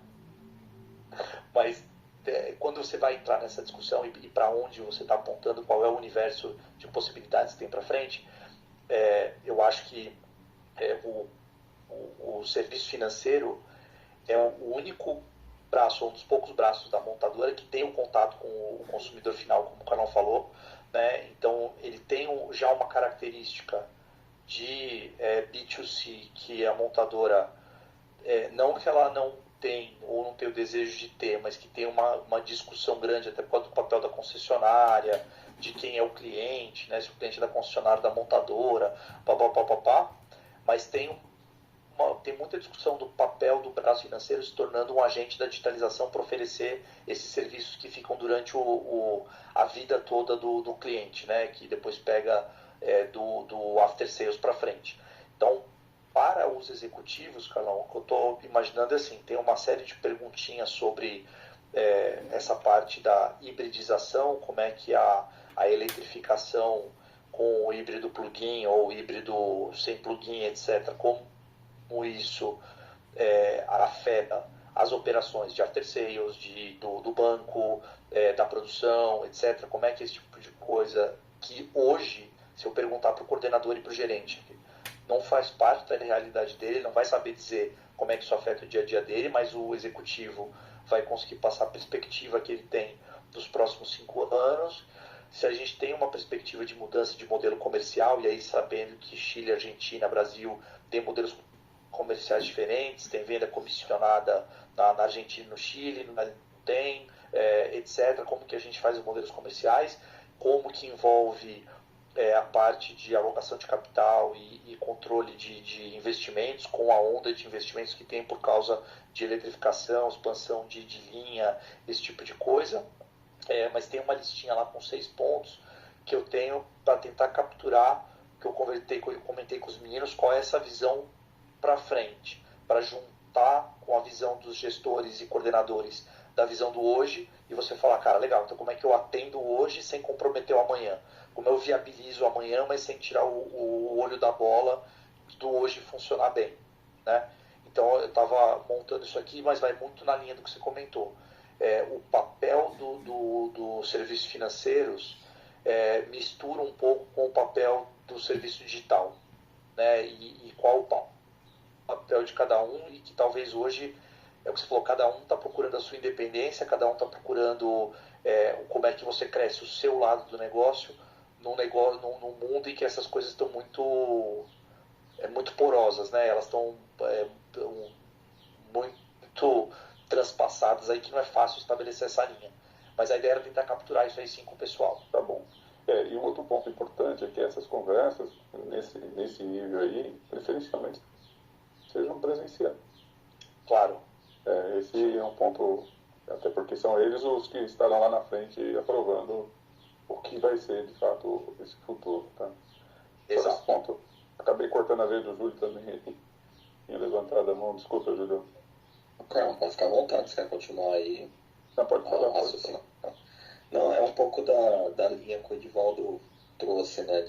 Mas quando você vai entrar nessa discussão e para onde você está apontando, qual é o universo de possibilidades que tem para frente, eu acho que o serviço financeiro é o único braço, um dos poucos braços da montadora que tem um contato com o consumidor final, como o Carlão falou, né? Então ele tem já uma característica de B2C que a montadora, não que ela não tem ou não tem o desejo de ter, mas que tem uma discussão grande até por causa do papel da concessionária, de quem é o cliente, né? Se o cliente é da concessionária, da montadora, papapá, mas tem muita discussão do papel do braço financeiro se tornando um agente da digitalização para oferecer esses serviços que ficam durante a vida toda do cliente, né? Que depois pega do after sales para frente. Então, para os executivos, Carlão, o que eu estou imaginando é assim, tem uma série de perguntinhas sobre essa parte da hibridização, como é que a eletrificação com o híbrido plug-in ou híbrido sem plug-in, etc., como isso afeta as operações de after sales, do banco, da produção, etc. Como é que esse tipo de coisa, que hoje, se eu perguntar para o coordenador e para o gerente, não faz parte da realidade dele, não vai saber dizer como é que isso afeta o dia a dia dele, mas o executivo vai conseguir passar a perspectiva que ele tem dos próximos 5 anos. Se a gente tem uma perspectiva de mudança de modelo comercial, e aí sabendo que Chile, Argentina, Brasil tem modelos comerciais diferentes, tem venda comissionada na Argentina e no Chile, não tem, etc. Como que a gente faz os modelos comerciais, como que envolve a parte de alocação de capital e controle de investimentos, com a onda de investimentos que tem por causa de eletrificação, expansão de linha, esse tipo de coisa. Mas tem uma listinha lá com 6 pontos que eu tenho para tentar capturar, que eu comentei com os meninos, qual é essa visão para frente, para juntar com a visão dos gestores e coordenadores da visão do hoje, e você falar, cara, legal, então como é que eu atendo hoje sem comprometer o amanhã? Como eu viabilizo o amanhã, mas sem tirar o olho da bola do hoje funcionar bem, né? Então eu estava montando isso aqui, mas vai muito na linha do que você comentou. O papel dos serviços financeiros mistura um pouco com o papel do serviço digital, né? E qual o papel de cada um, e que talvez hoje, é o que você falou, cada um está procurando a sua independência, cada um está procurando como é que você cresce o seu lado do negócio, num mundo em que essas coisas estão muito porosas, né? Elas estão muito transpassadas aí, que não é fácil estabelecer essa linha. Mas a ideia era tentar capturar isso aí sim com o pessoal. Tá bom. E um outro ponto importante é que essas conversas, nesse nível aí, preferencialmente sejam presenciais. Claro. Esse é um ponto, até porque são eles os que estarão lá na frente aprovando o que vai ser, de fato, esse futuro. Tá? Exato. Esse ponto. Acabei cortando a vez do Júlio também. Ele tinha levantado a mão. Desculpa, Júlio. Calma, pode ficar à vontade, se quer continuar aí. Não, pode falar. Não, é um pouco da linha que o Edivaldo trouxe, né?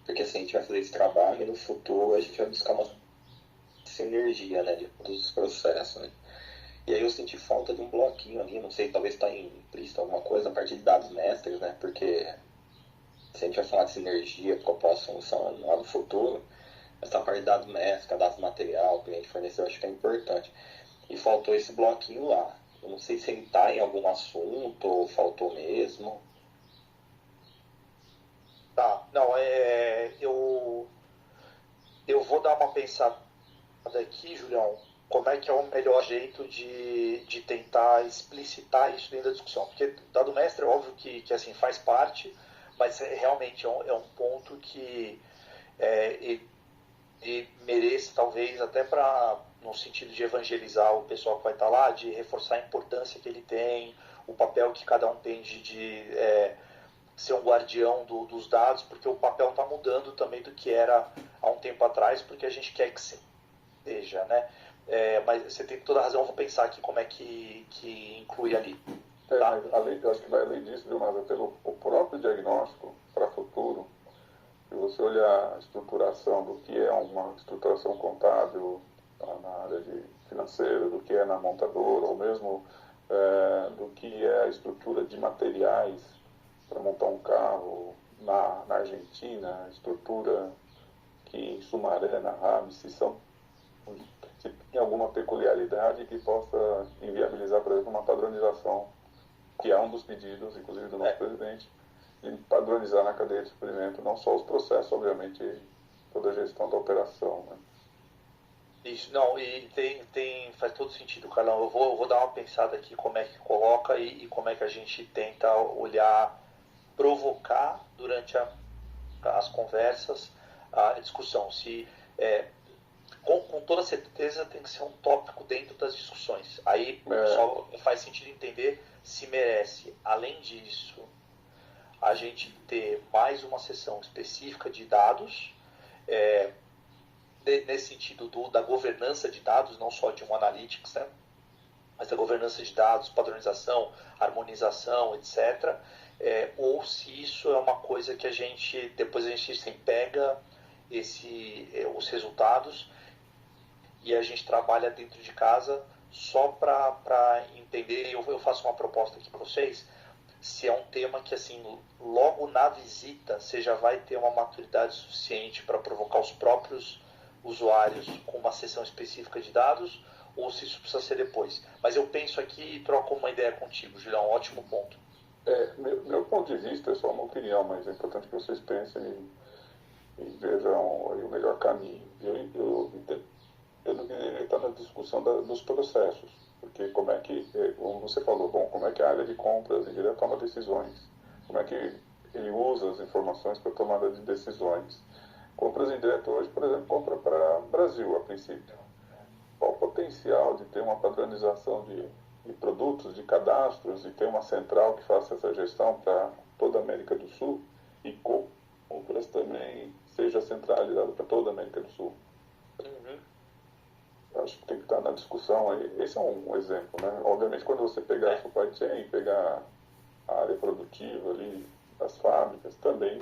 Porque assim, a gente vai fazer esse trabalho e no futuro a gente vai buscar uma sinergia, né? De todos os processos, né? E aí eu senti falta de um bloquinho ali, não sei, talvez está implícito alguma coisa a partir de dados mestres, né? Porque se a gente vai falar de sinergia, proposta, solução lá no futuro, essa parte de dados mestres, cadastro material, cliente fornecedor, acho que é importante. E faltou esse bloquinho lá. Eu não sei se ele está em algum assunto ou faltou mesmo. Tá, não, eu vou dar uma pensada aqui, Julião, como é que é o melhor jeito de tentar explicitar isso dentro da discussão. Porque dado mestre, é óbvio que assim, faz parte, mas realmente é um ponto que ele merece, talvez, até no sentido de evangelizar o pessoal que vai estar lá, de reforçar a importância que ele tem, o papel que cada um tem de ser um guardião dos dados, porque o papel está mudando também do que era há um tempo atrás, porque a gente quer que seja, né? Mas você tem toda a razão, eu vou pensar aqui como é que inclui ali. Tá? Mas eu acho que vai além disso, viu, mas pelo o próprio diagnóstico para o futuro, se você olhar a estruturação do que é uma estruturação contábil na área de financeira, do que é na montadora, ou mesmo do que é a estrutura de materiais para montar um carro na Argentina, a estrutura que em Sumaré, na RAB, se tem alguma peculiaridade que possa inviabilizar, por exemplo, uma padronização, que é um dos pedidos, inclusive do nosso presidente, de padronizar na cadeia de suprimento, não só os processos, obviamente, toda a gestão da operação. Né? Isso, não, e faz todo sentido, Carlão. Eu vou dar uma pensada aqui como é que coloca e como é que a gente tenta olhar, provocar durante as conversas a discussão. Com toda certeza tem que ser um tópico dentro das discussões. Aí só faz sentido entender se merece, além disso, a gente ter mais uma sessão específica de dados, nesse sentido da governança de dados, não só de um analytics, né? Mas da governança de dados, padronização, harmonização, etc. Ou se isso é uma coisa que depois a gente assim, pega os resultados e a gente trabalha dentro de casa só para entender. Eu faço uma proposta aqui para vocês, se é um tema que assim, logo na visita você já vai ter uma maturidade suficiente para provocar os próprios usuários com uma sessão específica de dados, ou se isso precisa ser depois. Mas eu penso aqui e troco uma ideia contigo, Julião, ótimo ponto. Meu ponto de vista é só uma opinião, mas é importante que vocês pensem e vejam aí o melhor caminho. Eu não queria estar na discussão dos processos, porque como é que, como você falou, como é que a área de compras em direto toma decisões, como é que ele usa as informações para tomada de decisões. Compras em direto hoje, por exemplo, compra para o Brasil, a princípio. Qual o potencial de ter uma padronização de produtos, de cadastros, e ter uma central que faça essa gestão para toda a América do Sul e compras também seja centralizado para toda a América do Sul? Acho que tem que estar na discussão aí. Esse é um exemplo, né? Obviamente, quando você pegar a supply chain, pegar a área produtiva ali, das fábricas, também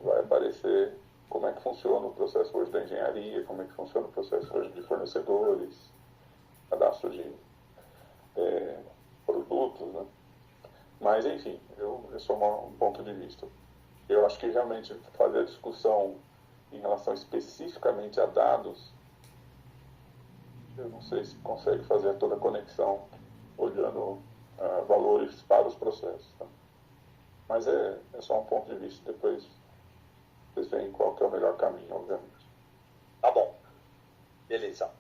vai aparecer como é que funciona o processo hoje da engenharia, como é que funciona o processo hoje de fornecedores, cadastro de produtos, né? Mas, enfim, é só um ponto de vista. Eu acho que realmente fazer a discussão em relação especificamente a dados, eu não sei se consegue fazer toda a conexão olhando valores para os processos. Tá? Mas é só um ponto de vista. Depois vocês veem qual que é o melhor caminho, obviamente. Tá bom. Beleza.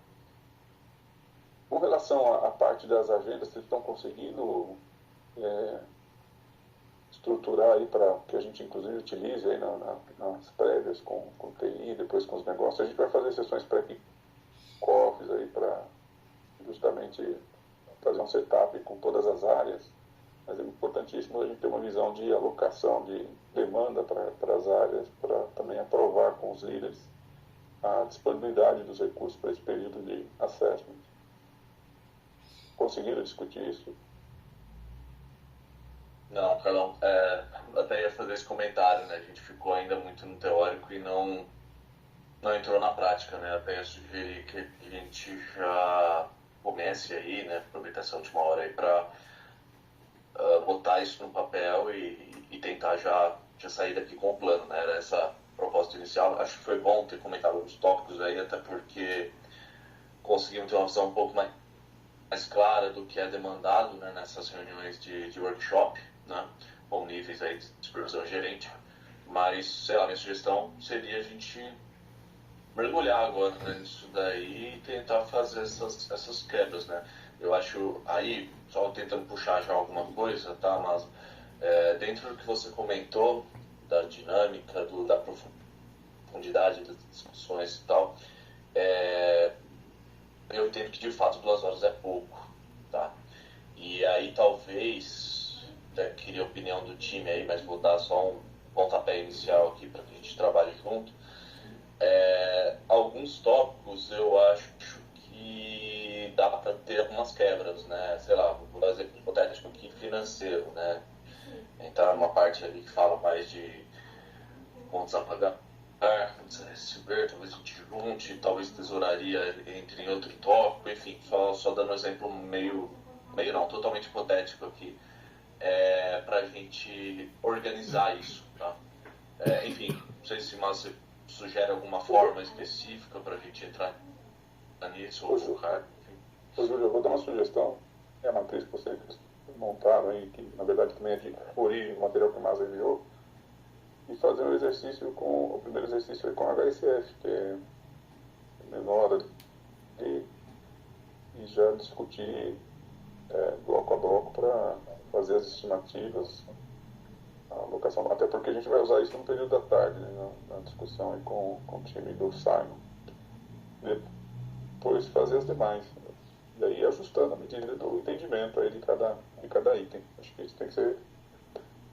Com relação à parte das agendas, vocês estão conseguindo estruturar aí para que a gente inclusive utilize aí nas prévias com TI, depois com os negócios. A gente vai fazer sessões pré-kickoffs aí para justamente fazer um setup com todas as áreas. Mas é importantíssimo a gente ter uma visão de alocação de demanda para as áreas, para também aprovar com os líderes a disponibilidade dos recursos para esse período de assessment. Conseguiram discutir isso? Não, Carlão, até ia fazer esse comentário, né? A gente ficou ainda muito no teórico e não entrou na prática, né? Até ia sugerir que a gente já comece aí, né? Aproveitar essa última hora aí para botar isso no papel e tentar já sair daqui com o plano, né? Era essa proposta inicial. Acho que foi bom ter comentado os tópicos aí, até porque conseguimos ter uma visão um pouco mais clara do que é demandado, né, nessas reuniões de workshop, né, com níveis aí de supervisão gerente. Mas, sei lá, minha sugestão seria a gente mergulhar agora, né, nisso daí e tentar fazer essas quebras, né? Eu acho, aí, só tentando puxar já alguma coisa, tá, mas dentro do que você comentou, da dinâmica, da profundidade das discussões e tal, eu entendo que de fato 2 horas é pouco, tá? E aí talvez, queria a opinião do time aí, mas vou dar só um pontapé inicial aqui para que a gente trabalhe junto. Alguns tópicos eu acho que dá para ter algumas quebras, né? Sei lá, vou dar exemplo hipotético aqui financeiro, né? Entrar numa parte ali que fala mais de contas a pagar, contas a receber, talvez a gente junte, talvez tesouraria entre em outro tópico, enfim, só dando um exemplo meio não, totalmente hipotético aqui, para a gente organizar isso, tá? Enfim, não sei se você sugere alguma forma específica para a gente entrar nisso ou focar. Ô, Júlio, eu vou dar uma sugestão. É a matriz que vocês montaram aí, que na verdade também é de origem do material que o Masa enviou, e fazer um exercício o primeiro exercício com HSF, que é menor e já discutir bloco a bloco para fazer as estimativas, a alocação, até porque a gente vai usar isso no período da tarde, né, na discussão aí com o time do Simon. Depois fazer as demais. E aí ajustando a medida do entendimento aí de cada item. Acho que isso tem que ser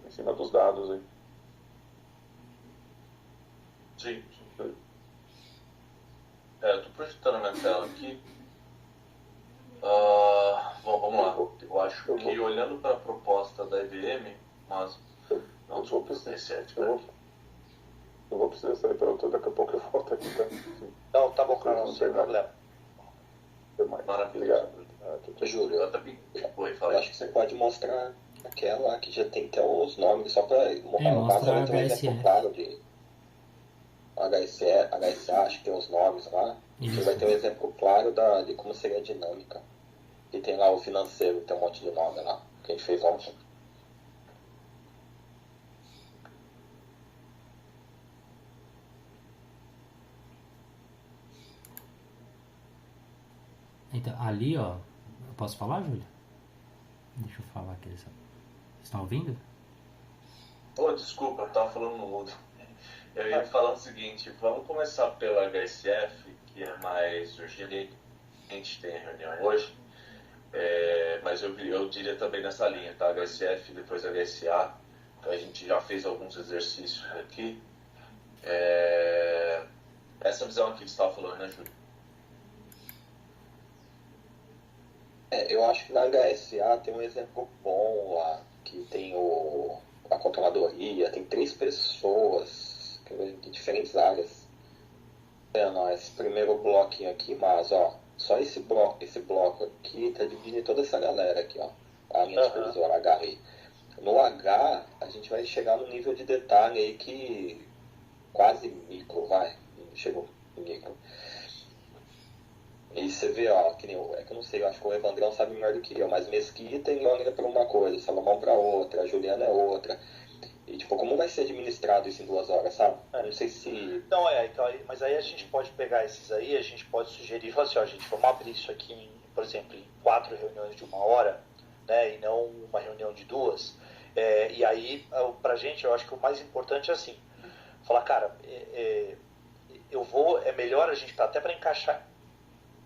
em cima dos dados aí. Sim. Estou projetando a minha tela aqui. Bom, vamos lá. Eu acho que olhando para a proposta da IBM, mas não, desculpa, eu vou precisar sair para outra, daqui a pouco eu volto aqui, tá? Não, tá bom, cara, não tem problema. Maravilha. Júlio, eu fala. acho que você pode mostrar aquela que já tem até os nomes, só para mostra um exemplo claro de HSA, acho que tem os nomes lá. Você vai ter um exemplo claro de como seria a dinâmica. E tem lá o financeiro, tem um monte de nome lá, que a gente fez ontem. Então, ali, ó, eu posso falar, Júlio? Deixa eu falar aqui. Vocês estão ouvindo? Desculpa, eu estava falando no mudo. Eu ia falar o seguinte, vamos começar pelo HSF, que é mais urgente, a gente tem a reunião hoje, mas eu diria também nessa linha, tá? HSF, depois HSA, a gente já fez alguns exercícios aqui. Essa visão aqui que você estava falando, né, Júlio? Eu acho que na HSA tem um exemplo bom lá, que tem a controladoria, tem 3 pessoas de diferentes áreas. Esse primeiro bloquinho aqui, mas ó, só esse bloco aqui tá dividindo em toda essa galera aqui, ó. A linha supervisora HRI. No H, a gente vai chegar no nível de detalhe aí que quase micro, vai. Chegou no micro. E você vê, ó, que eu não sei, eu acho que o Evandrão sabe melhor do que eu, mas Mesquita e Lônica para uma coisa, Salomão para outra, a Juliana é outra. E tipo, como vai ser administrado isso em 2 horas, sabe? Não sei se... Então, mas aí a gente pode pegar esses aí, a gente pode sugerir, falar assim, ó, gente, vamos abrir isso aqui, por exemplo, em 4 reuniões de 1 hora, né, e não uma reunião de 2. E aí, pra gente, eu acho que o mais importante é assim, falar, cara, é melhor a gente, até para encaixar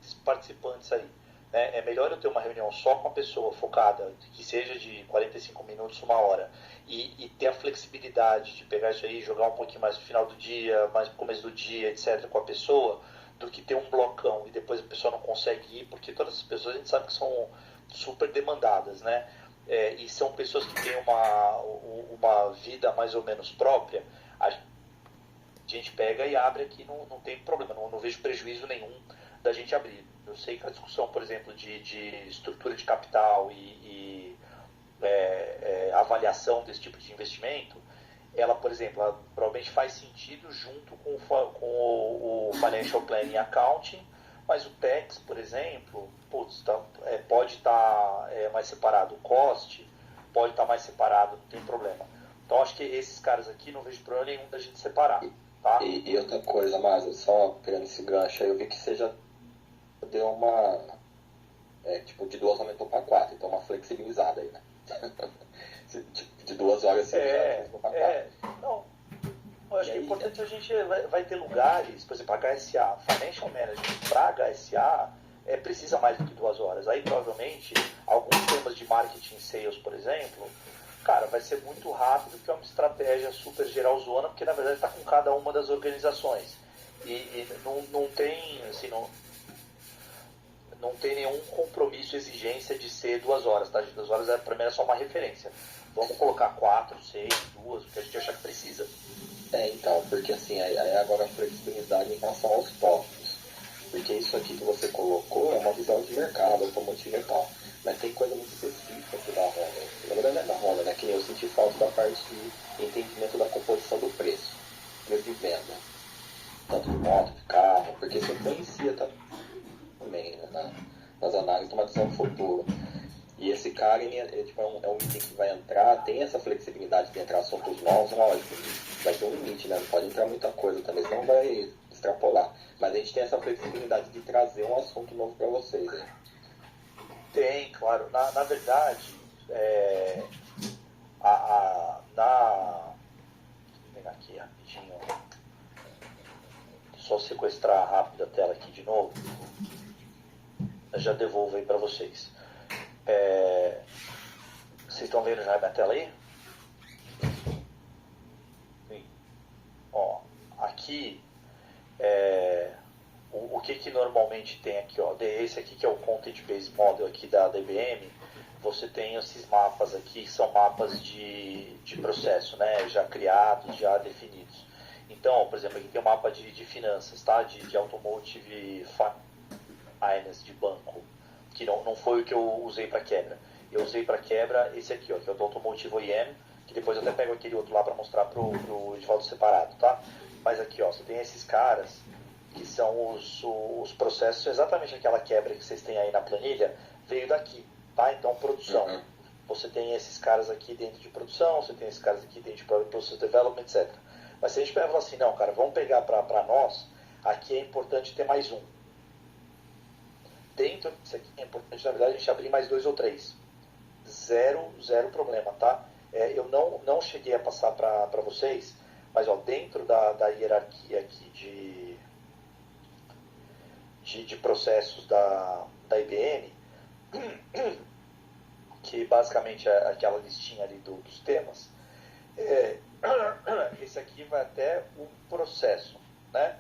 esses participantes aí, né, é melhor eu ter uma reunião só com a pessoa focada, que seja de 45 minutos, 1 hora, e ter a flexibilidade de pegar isso aí, jogar um pouquinho mais no final do dia, mais no começo do dia, etc, com a pessoa, do que ter um blocão e depois a pessoa não consegue ir, porque todas as pessoas a gente sabe que são super demandadas, né? E são pessoas que têm uma vida mais ou menos própria. A gente pega e abre aqui, não tem problema, não vejo prejuízo nenhum da gente abrir. Eu sei que a discussão, por exemplo, de estrutura de capital e avaliação desse tipo de investimento, ela, por exemplo, ela provavelmente faz sentido junto com o Financial Planning e Accounting, mas o Tax, por exemplo, pode estar mais separado. O Cost pode estar mais separado, não tem problema. Então, acho que esses caras aqui não vejo problema nenhum da gente separar. tá? E outra coisa, Márcio, só pegando esse gancho aí, eu vi que você já deu uma, tipo, de 2 aumentou para 4, então uma flexibilizada aí, né? De 2 horas você já aumentou para 4. Não, eu acho que é importante a gente vai ter lugares, por exemplo, HSA, Financial Management para HSA precisa mais do que 2 horas. Aí provavelmente alguns temas de marketing sales, por exemplo, cara, vai ser muito rápido, que é uma estratégia super geralzona, porque na verdade está com cada uma das organizações. E não tem, assim, não tem nenhum compromisso, exigência de ser 2 horas, tá? 2 horas para mim é só uma referência. Vamos colocar 4, 6, 2, o que a gente achar que precisa. Então, porque assim, aí agora a flexibilidade em relação aos tópicos. Porque isso aqui que você colocou é uma visão de mercado, automotivo e tal. Mas tem coisa muito específica que dá rola. Na verdade não é da rola, né? Que eu senti falta da parte de entendimento da composição do preço. Preço de venda. Tanto de moto, de carro, porque isso influencia também, né, nas análises de uma decisão futura. E esse cara, tipo, é um item que vai entrar, tem essa flexibilidade de entrar assuntos novos, lógico, vai ter um limite, né? Não pode entrar muita coisa também, senão vai extrapolar. Mas a gente tem essa flexibilidade de trazer um assunto novo para vocês, né? Tem, claro. Na verdade, vou pegar aqui rapidinho, só sequestrar rápido a tela aqui de novo. Eu já devolvo aí para vocês. Vocês estão vendo já a minha tela aí? Sim. Ó, aqui o que normalmente tem aqui, ó, esse aqui que é o Content Based Model aqui da IBM, você tem esses mapas aqui, que são mapas de processo, né, já criados, já definidos. Então, por exemplo, aqui tem o mapa de finanças, tá, de Automotive Finance, de banco, que não foi o que eu usei para quebra. Eu usei para quebra esse aqui, ó, que é o do Automotive OEM, que depois eu até pego aquele outro lá para mostrar pro Edivaldo separado, tá? Mas aqui, ó, você tem esses caras que são os processos, exatamente aquela quebra que vocês têm aí na planilha, veio daqui, tá? Então, produção. Uhum. Você tem esses caras aqui dentro de produção, você tem esses caras aqui dentro de Process Development, etc. Mas se a gente pegar e falar assim, não, cara, vamos pegar para nós, aqui é importante ter mais um. Dentro disso aqui é importante, na verdade, a gente abrir mais 2 ou 3. Zero problema, tá? Eu não cheguei a passar para vocês, mas ó, dentro da hierarquia aqui de processos da IBM, que basicamente é aquela listinha ali dos temas, esse aqui vai até o processo, né?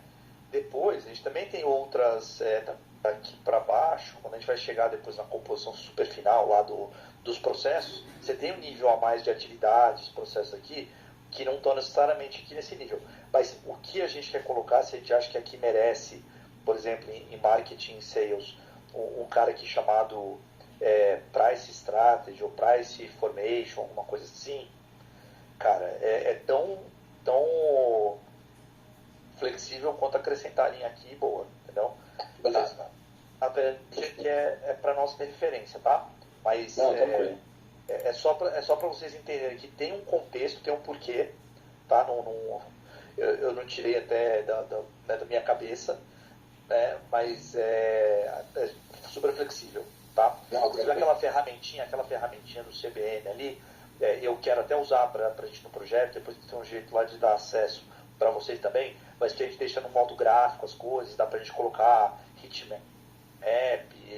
Depois, a gente também tem outras aqui para baixo, quando a gente vai chegar depois na composição super final lá dos processos, você tem um nível a mais de atividades, processos aqui, que não estão necessariamente aqui nesse nível. Mas o que a gente quer colocar, se a gente acha que aqui merece, por exemplo, em marketing, sales, um cara aqui chamado Price Strategy ou Price Formation, alguma coisa assim, cara, é tão flexível quanto acrescentar a linha aqui, boa, entendeu? Beleza. A verdade é que é para nossa referência, tá? Mas é só para vocês entenderem que tem um contexto, tem um porquê, tá? Eu não tirei até da minha cabeça, né? Mas é super flexível, tá? Inclusive aquela ferramentinha do CBN ali, eu quero até usar para a gente no projeto, depois tem um jeito lá de dar acesso para vocês também, mas que a gente deixa no modo gráfico as coisas, dá para a gente colocar hitmap,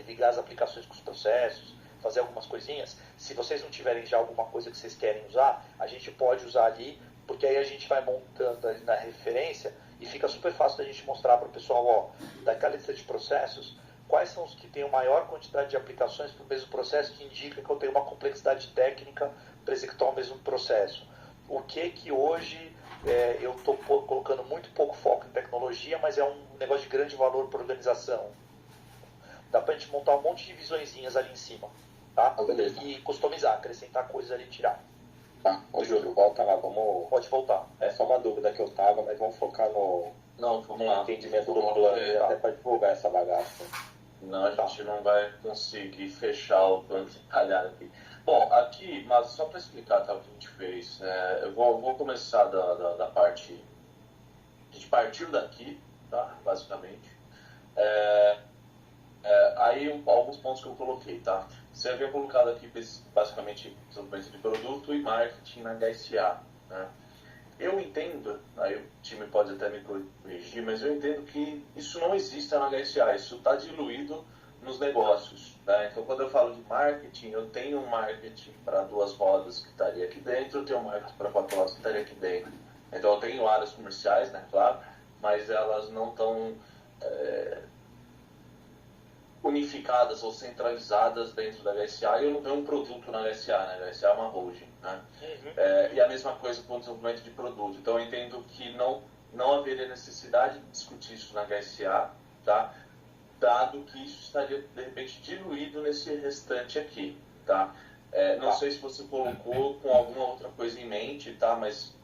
ligar as aplicações com os processos, fazer algumas coisinhas. Se vocês não tiverem já alguma coisa que vocês querem usar, a gente pode usar ali, porque aí a gente vai montando ali na referência e fica super fácil da gente mostrar para o pessoal, ó, daquela lista de processos, quais são os que têm a maior quantidade de aplicações para o mesmo processo, que indica que eu tenho uma complexidade técnica para executar o mesmo processo. O que hoje eu estou colocando muito pouco foco em tecnologia, mas é um negócio de grande valor para a organização. Dá para a gente montar um monte de visõezinhas ali em cima, tá? E customizar, acrescentar coisas ali e tirar. Tá, ô Júlio, volta lá, vamos... Pode voltar. É só uma dúvida que eu tava, mas vamos focar no entendimento do plano, até para divulgar essa bagaça. Não, a gente não vai conseguir fechar o plano detalhado aqui. Bom, aqui, mas só para explicar, tá, o que a gente fez, eu vou começar da parte partiu daqui, tá? Basicamente. Aí alguns pontos que eu coloquei, tá? Você havia colocado aqui basicamente desenvolvimento de produto e marketing na HSA, né? Eu entendo, aí o time pode até me corrigir, mas eu entendo que isso não existe na HSA, isso está diluído nos negócios, né? Então, quando eu falo de marketing, eu tenho um marketing para 2 rodas que estaria aqui dentro, eu tenho um marketing para 4 rodas que estaria aqui dentro. Então, eu tenho áreas comerciais, né, claro, mas elas não estão unificadas ou centralizadas dentro da HSA, e eu não tenho um produto na HSA, né? A HSA é uma holding, né? E a mesma coisa com o desenvolvimento de produto. Então, eu entendo que não haveria necessidade de discutir isso na HSA, tá? Dado que isso estaria, de repente, diluído nesse restante aqui, tá? Não sei se você colocou com alguma outra coisa em mente, tá? Mas,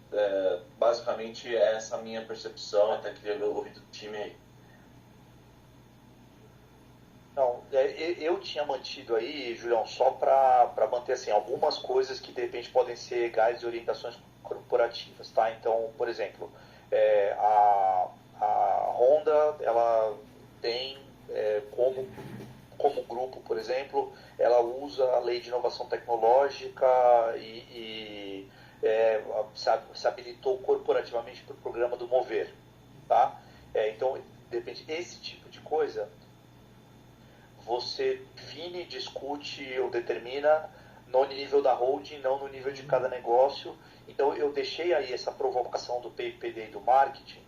basicamente, é essa a minha percepção, até queria ver o ouvido do time aí. Não, eu tinha mantido aí, Julião, só para manter assim, algumas coisas que de repente podem ser guides e orientações corporativas, tá? Então, por exemplo, a Honda, ela tem como grupo, por exemplo, ela usa a lei de inovação tecnológica e se habilitou corporativamente para o programa do Mover, tá? Então, de repente, esse tipo de coisa você define, discute ou determina no nível da holding, não no nível de cada negócio. Então eu deixei aí essa provocação do PPD e do marketing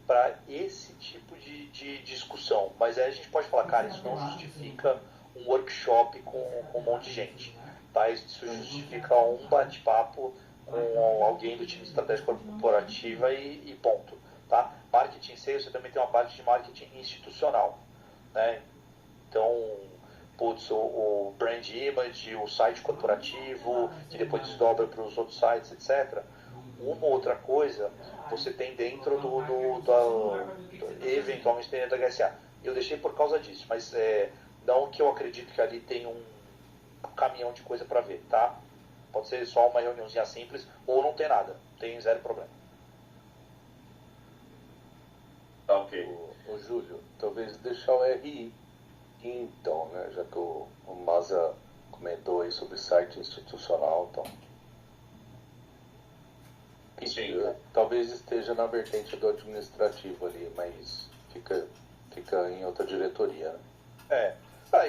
para esse tipo de discussão. Mas aí a gente pode falar, cara, isso não justifica um workshop com um monte de gente. Tá? Isso justifica um bate-papo com alguém do time de estratégia corporativa e ponto. Tá? Marketing sales, você também tem uma parte de marketing institucional, né? Então, o brand image, o site corporativo, que depois desdobra para os outros sites, etc. Uma outra coisa você tem dentro eventualmente dentro da HSA. Eu deixei por causa disso, mas não que eu acredito que ali tem um caminhão de coisa para ver, tá? Pode ser só uma reuniãozinha simples ou não tem nada, tem zero problema. Tá, ok. Ô Júlio, talvez deixar o RI. Então, né, já que o Maza comentou aí sobre site institucional, então Sim. talvez esteja na vertente do administrativo ali, mas fica em outra diretoria, né?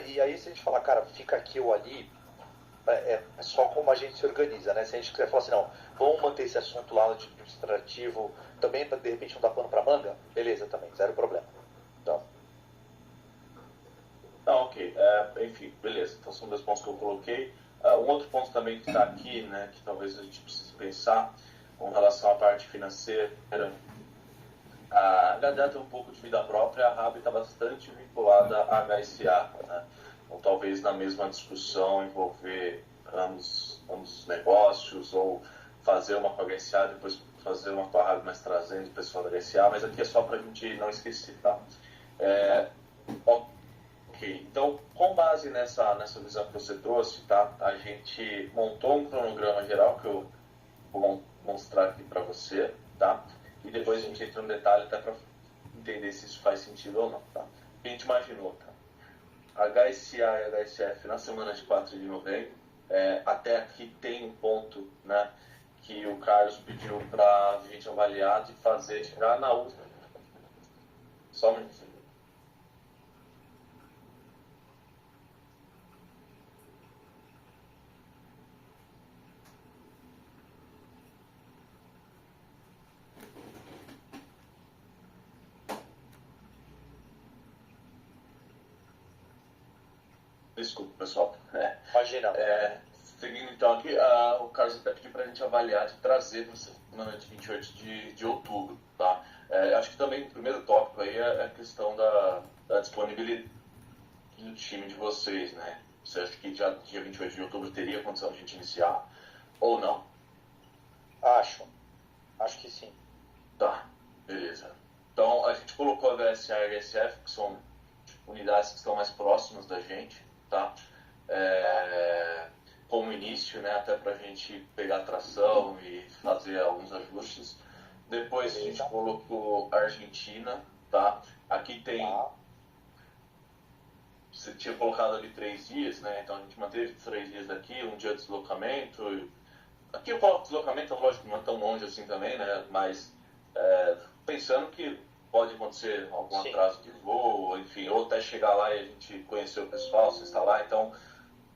E aí se a gente falar, cara, fica aqui ou ali, é só como a gente se organiza, né? Se a gente quiser falar assim, não, vamos manter esse assunto lá no administrativo, também de repente não dá pano pra manga, beleza, também, zero problema. Então, Ok. Enfim, beleza. Então são 2 pontos que eu coloquei. Um outro ponto também que está aqui, né, que talvez a gente precise pensar com relação à parte financeira. A HDA tem um pouco de vida própria, a RAB está bastante vinculada à HSA, né? Então talvez na mesma discussão envolver ambos os negócios, ou fazer uma com a HSA, depois fazer uma com a RAB, mas trazendo o pessoal da HSA, mas aqui é só para a gente não esquecer, tá? Ok, então, com base nessa visão que você trouxe, tá? A gente montou um cronograma geral que eu vou mostrar aqui para você, tá? E depois a gente entra no detalhe até para entender se isso faz sentido ou não, tá? A gente imaginou, tá? HSA e HSF na semana de 4 de novembro, até aqui tem um ponto, né, que o Carlos pediu para a gente avaliar de fazer já na última. Só um minuto. Desculpa, pessoal. imagina. Seguindo então aqui, o Carlos até pediu para a gente avaliar de trazer para a semana de 28 de outubro, tá? Acho que também o primeiro tópico aí é a questão da disponibilidade do time de vocês, né? Você acha que já dia 28 de outubro teria condição de a gente iniciar ou não? Acho que sim. Tá, beleza. Então a gente colocou a HSA e a HSF, que são unidades que estão mais próximas da gente, tá? Como início, né, até para a gente pegar tração e fazer alguns ajustes. Depois a gente colocou Argentina, tá? Aqui tem... Você tinha colocado ali 3 dias, né? Então a gente manteve 3 dias aqui, um dia de deslocamento. Aqui eu coloco deslocamento, lógico, não é tão longe assim também, né? Mas pensando que pode acontecer algum atraso de voo, enfim, ou até chegar lá e a gente conhecer o pessoal, se instalar. Então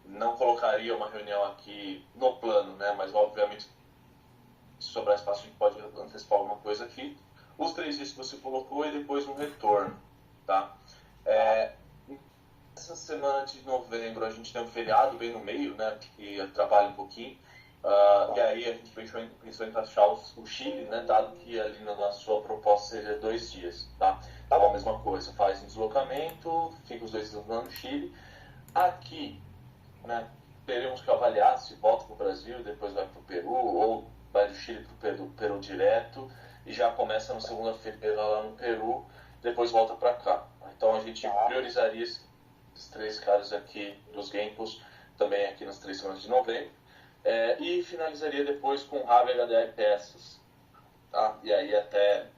não colocaria uma reunião aqui no plano, né? Mas obviamente se sobrar espaço a gente pode antecipar alguma coisa aqui. Os 3 dias que você colocou e depois um retorno, tá? Essa semana de novembro a gente tem um feriado bem no meio, né, que atrapalha um pouquinho. E aí a gente pensou em encaixar o Chile, né, dado que ali na sua proposta seria 2 dias, tá? Então a mesma coisa, faz um deslocamento, fica os 2 dias no Chile. Aqui, né, teremos que avaliar se volta para o Brasil, depois vai para o Peru, ou vai do Chile para o Peru direto, e já começa na segunda-feira lá no Peru, depois volta para cá. Então a gente priorizaria esses 3 caras aqui dos Gampos, também aqui nas 3 semanas de novembro, e finalizaria depois com Rabi HDR peças, tá? E aí até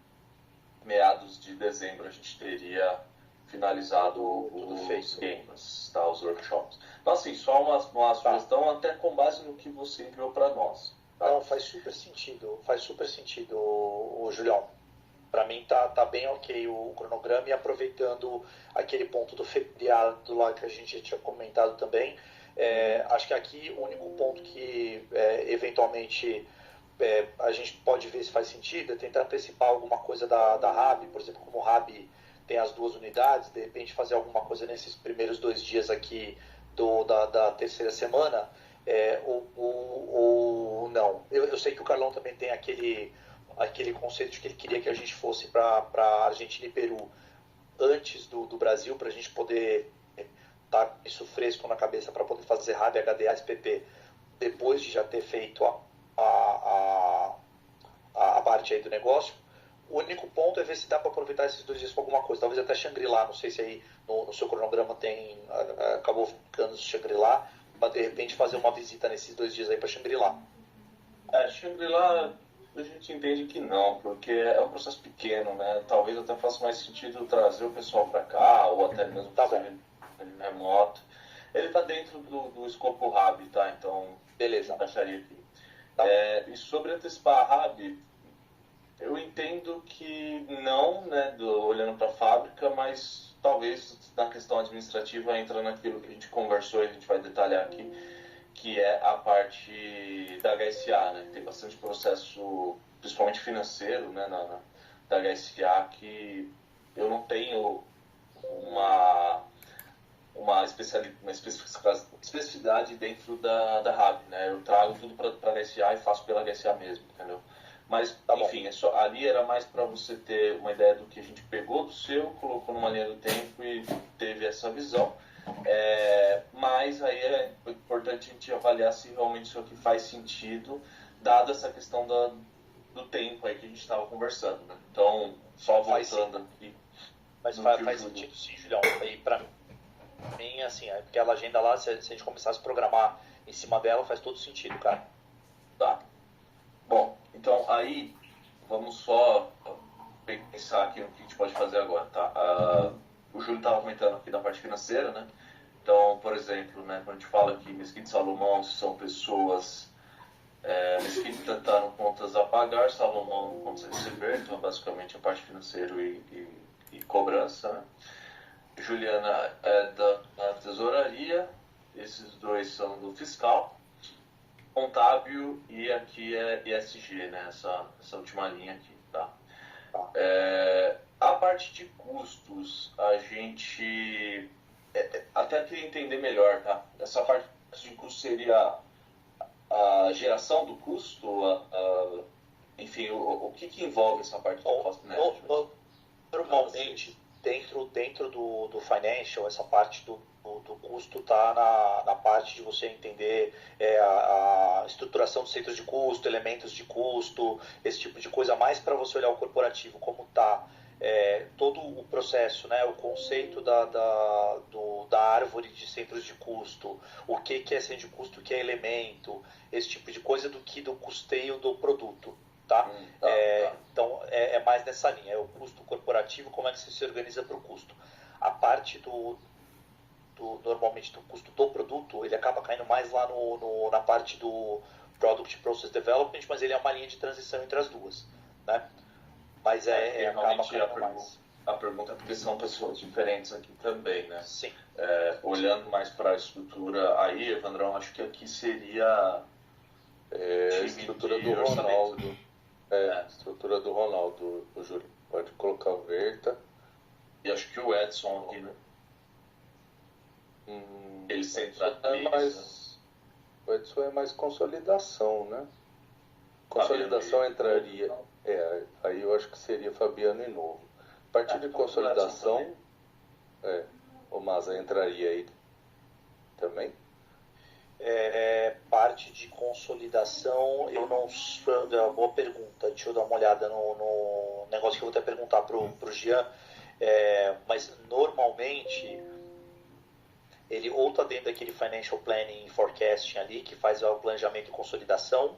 meados de dezembro a gente teria finalizado os Gampos, tá? Os workshops. Então assim, só uma sugestão, até com base no que você enviou para nós. Tá? Não, faz super sentido, o Julião. Para mim tá bem ok o cronograma, e aproveitando aquele ponto do feriado lá que a gente tinha comentado também, acho que aqui o único ponto que eventualmente a gente pode ver se faz sentido é tentar antecipar alguma coisa da RAB, por exemplo, como o RAB tem as 2 unidades, de repente fazer alguma coisa nesses primeiros 2 dias aqui da terceira semana, ou não. Eu sei que o Carlão também tem aquele conceito de que ele queria que a gente fosse para Argentina e Peru antes do Brasil, para a gente poder estar isso fresco na cabeça, para poder fazer RAB, HDA, SPP depois de já ter feito a parte aí do negócio. O único ponto é ver se dá para aproveitar esses 2 dias com alguma coisa, talvez até Shangri-La, não sei se aí no seu cronograma acabou ficando Shangri-La, para de repente fazer uma visita nesses 2 dias aí para Shangri-La. Shangri-La a gente entende que não, porque é um processo pequeno, né? Talvez até faça mais sentido trazer o pessoal para cá, ou até mesmo fazer remoto. Ele está dentro do escopo RAB, tá? Então, beleza, encaixaria aqui. E sobre antecipar a RAB, eu entendo que não, né, olhando para a fábrica, mas talvez na questão administrativa entra naquilo que a gente conversou e a gente vai detalhar aqui, que é a parte da HSA, né? Tem bastante processo, principalmente financeiro, né, da HSA, que eu não tenho uma especificidade dentro da RAB, né? Eu trago tudo para a HSA e faço pela HSA mesmo, entendeu? Mas, enfim, ali era mais para você ter uma ideia do que a gente pegou do seu, colocou numa linha do tempo e teve essa visão. Mas aí é importante a gente avaliar se realmente isso aqui faz sentido, dada essa questão do tempo aí que a gente estava conversando, né? Então, só voltando aqui. Mas faz sentido sim, Julião. E para mim, assim, aquela agenda lá, se a gente começar a se programar em cima dela, faz todo sentido, cara. Tá. Bom, então aí vamos só pensar aqui no que a gente pode fazer agora, tá? O Júlio estava comentando aqui da parte financeira, né? Então, por exemplo, né, quando a gente fala que Mesquita e Salomão são pessoas... Mesquita está no contas a pagar, Salomão no contas a receber, então basicamente a parte financeira e cobrança, né? Juliana é da tesouraria, esses 2 são do fiscal, contábil, e aqui é ESG, né? Essa última linha aqui, tá? A parte de custos, a gente até queria entender melhor, tá? Essa parte de custo seria a geração do custo, enfim, o que envolve essa parte do cost management? Normalmente, dentro do financial, essa parte do custo está na parte de você entender a estruturação dos centros de custo, elementos de custo, esse tipo de coisa, mais para você olhar o corporativo, como está todo o processo, né, o conceito da árvore de centros de custo, o que é centro de custo, o que é elemento, esse tipo de coisa, do que do custeio do produto. Tá? Tá. Então, é mais nessa linha. É o custo corporativo, como é que você se organiza para o custo. A parte normalmente do custo do produto, ele acaba caindo mais lá na parte do Product Process Development, mas ele é uma linha de transição entre as duas, né? Mas acaba realmente caindo mais. a pergunta é porque são pessoas diferentes aqui também, né? Sim. Olhando mais para a estrutura aí, Evandrão, acho que aqui seria A estrutura do Ronaldo. A estrutura do Ronaldo, o Júlio. Pode colocar o Verta. E acho que o Edson aqui, né? Ele centraliza. O Edson é mais consolidação, né? Consolidação entraria. Aí eu acho que seria Fabiano e Novo. A partir de consolidação, o Maza entraria aí também? Parte de consolidação, eu não. Boa pergunta. Deixa eu dar uma olhada no negócio que eu vou até perguntar pro Jean. Mas normalmente ele ou está dentro daquele financial planning e forecasting ali, que faz o planejamento e consolidação,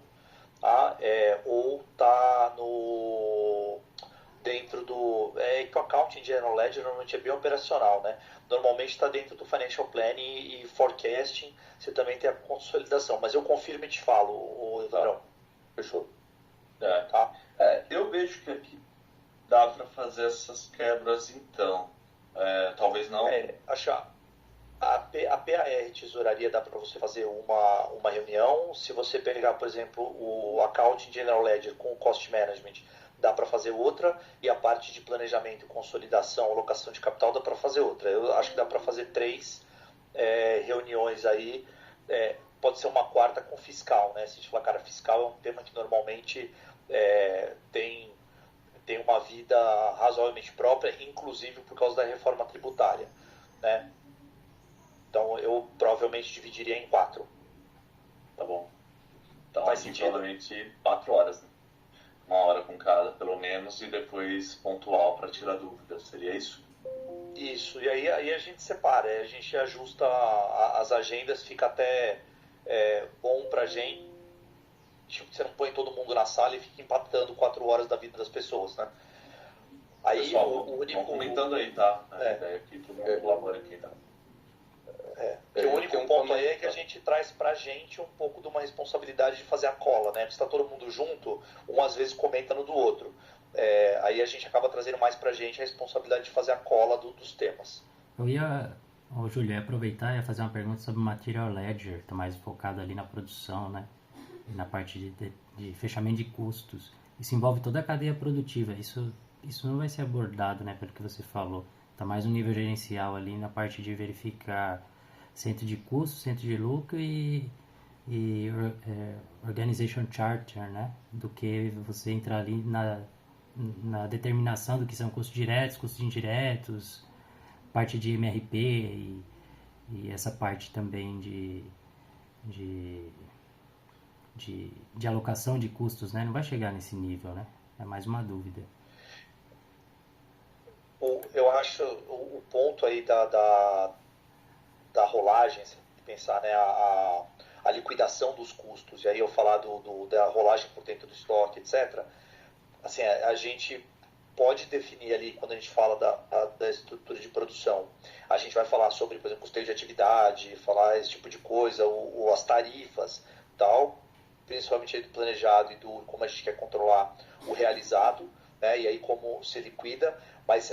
tá? Ou está dentro do... que o Accounting General Ledger normalmente é bem operacional, né? Normalmente está dentro do financial planning e forecasting, você também tem a consolidação, mas eu confirmo e te falo, Evandrão. Fechou. Tá? Eu vejo que aqui dá para fazer essas quebras então. Talvez não. Achar. A PAR tesouraria dá para você fazer uma reunião. Se você pegar, por exemplo, o Accounting General Ledger com o Cost Management, dá para fazer outra. E a parte de planejamento, consolidação, alocação de capital, dá para fazer outra. Eu acho que dá para fazer 3 reuniões aí. Pode ser uma quarta com fiscal, né? Se a gente falar, cara, fiscal é um tema que normalmente tem uma vida razoavelmente própria, inclusive por causa da reforma tributária, né? Então eu provavelmente dividiria em 4. Tá bom. Então Faz assim, sentido? provavelmente 4 horas, né? 1 hora com cada, pelo menos, e depois pontual para tirar dúvidas. Seria isso? Isso, e aí a gente separa, a gente ajusta as agendas, fica até bom pra gente. Você não põe todo mundo na sala e fica empatando 4 horas da vida das pessoas, né? Aí Pessoal, o único... vão comentando aí, tá? A ideia aqui, todo mundo colabora aqui, tá? O único ponto aí é que a gente traz pra gente um pouco de uma responsabilidade de fazer a cola, né? Porque se tá todo mundo junto, um às vezes comenta no do outro. Aí a gente acaba trazendo mais pra gente a responsabilidade de fazer a cola dos temas. Júlio, ia aproveitar e ia fazer uma pergunta sobre o Material Ledger, tá mais focado ali na produção, né? Na parte de fechamento de custos. Isso envolve toda a cadeia produtiva. Isso não vai ser abordado, né? Pelo que você falou. Tá mais no nível gerencial ali, na parte de verificar centro de custo, centro de lucro e Organization Charter, né? Do que você entrar ali na determinação do que são custos diretos, custos indiretos, parte de MRP e essa parte também de alocação de custos, né? Não vai chegar nesse nível, né? É mais uma dúvida. Eu acho o ponto aí da rolagem, se pensar, né, a liquidação dos custos, e aí eu falar da rolagem por dentro do estoque, etc. Assim, a gente pode definir ali, quando a gente fala da estrutura de produção, a gente vai falar sobre, por exemplo, custeio de atividade, falar esse tipo de coisa, as tarifas, tal, principalmente aí do planejado e do como a gente quer controlar o realizado, né, e aí como se liquida, mas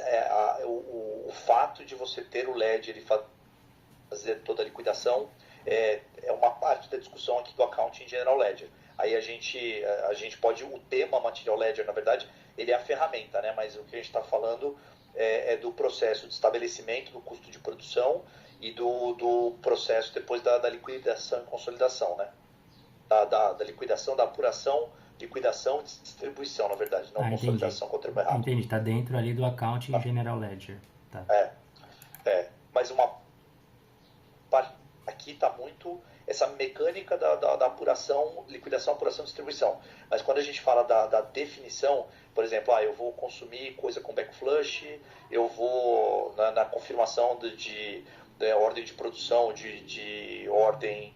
o fato de você ter o ledger e fazer toda a liquidação é uma parte da discussão aqui do Accounting General Ledger. Aí a gente pode, o tema Material Ledger, na verdade, ele é a ferramenta, né? Mas o que a gente está falando é do processo de estabelecimento do custo de produção e do processo depois da liquidação e consolidação, né? Da liquidação, da apuração, liquidação e distribuição, na verdade, não consolidação, com o termo errado. Entendi, está dentro ali do Accounting General Ledger. Tá. Mas uma parte aqui está muito essa mecânica da apuração, liquidação, apuração e distribuição. Mas quando a gente fala da definição, por exemplo, eu vou consumir coisa com backflush, eu vou na confirmação de ordem de produção, de ordem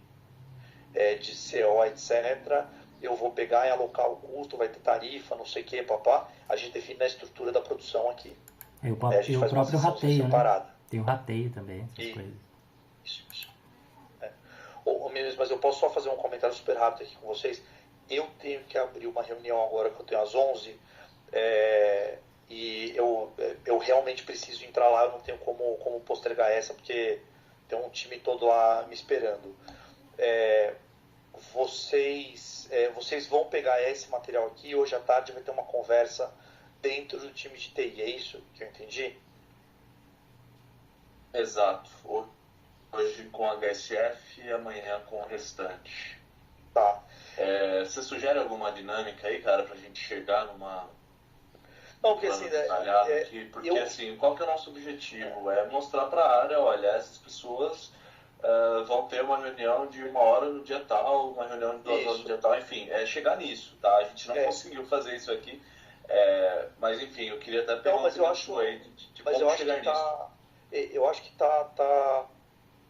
de CO, etc., eu vou pegar e alocar o custo, vai ter tarifa, não sei o que, papá. A gente define na estrutura da produção aqui. E o A gente faz uma próprio sessão rateio, né? separada. Tem o rateio também, essas E- coisas. Isso. Ô, meninos, mas eu posso só fazer um comentário super rápido aqui com vocês? Eu tenho que abrir uma reunião agora que eu tenho às 11, e eu realmente preciso entrar lá, eu não tenho como postergar essa, porque tem um time todo lá me esperando. Vocês vão pegar esse material aqui, hoje à tarde vai ter uma conversa dentro do time de TI, é isso que eu entendi? Exato. Hoje com a HSF e amanhã com o restante. Tá. Você sugere alguma dinâmica aí, cara, pra gente chegar numa Não, porque plano assim, detalhado aqui? Porque assim, qual que é o nosso objetivo? É mostrar pra área, olha, essas pessoas vão ter uma reunião de 1 hora no dia tal, uma reunião de 2 horas no dia tal, enfim, é chegar nisso, tá? A gente não conseguiu fazer isso aqui, mas enfim, eu queria até pegar mas eu acho, aí de mas como eu acho chegar que nisso. eu acho que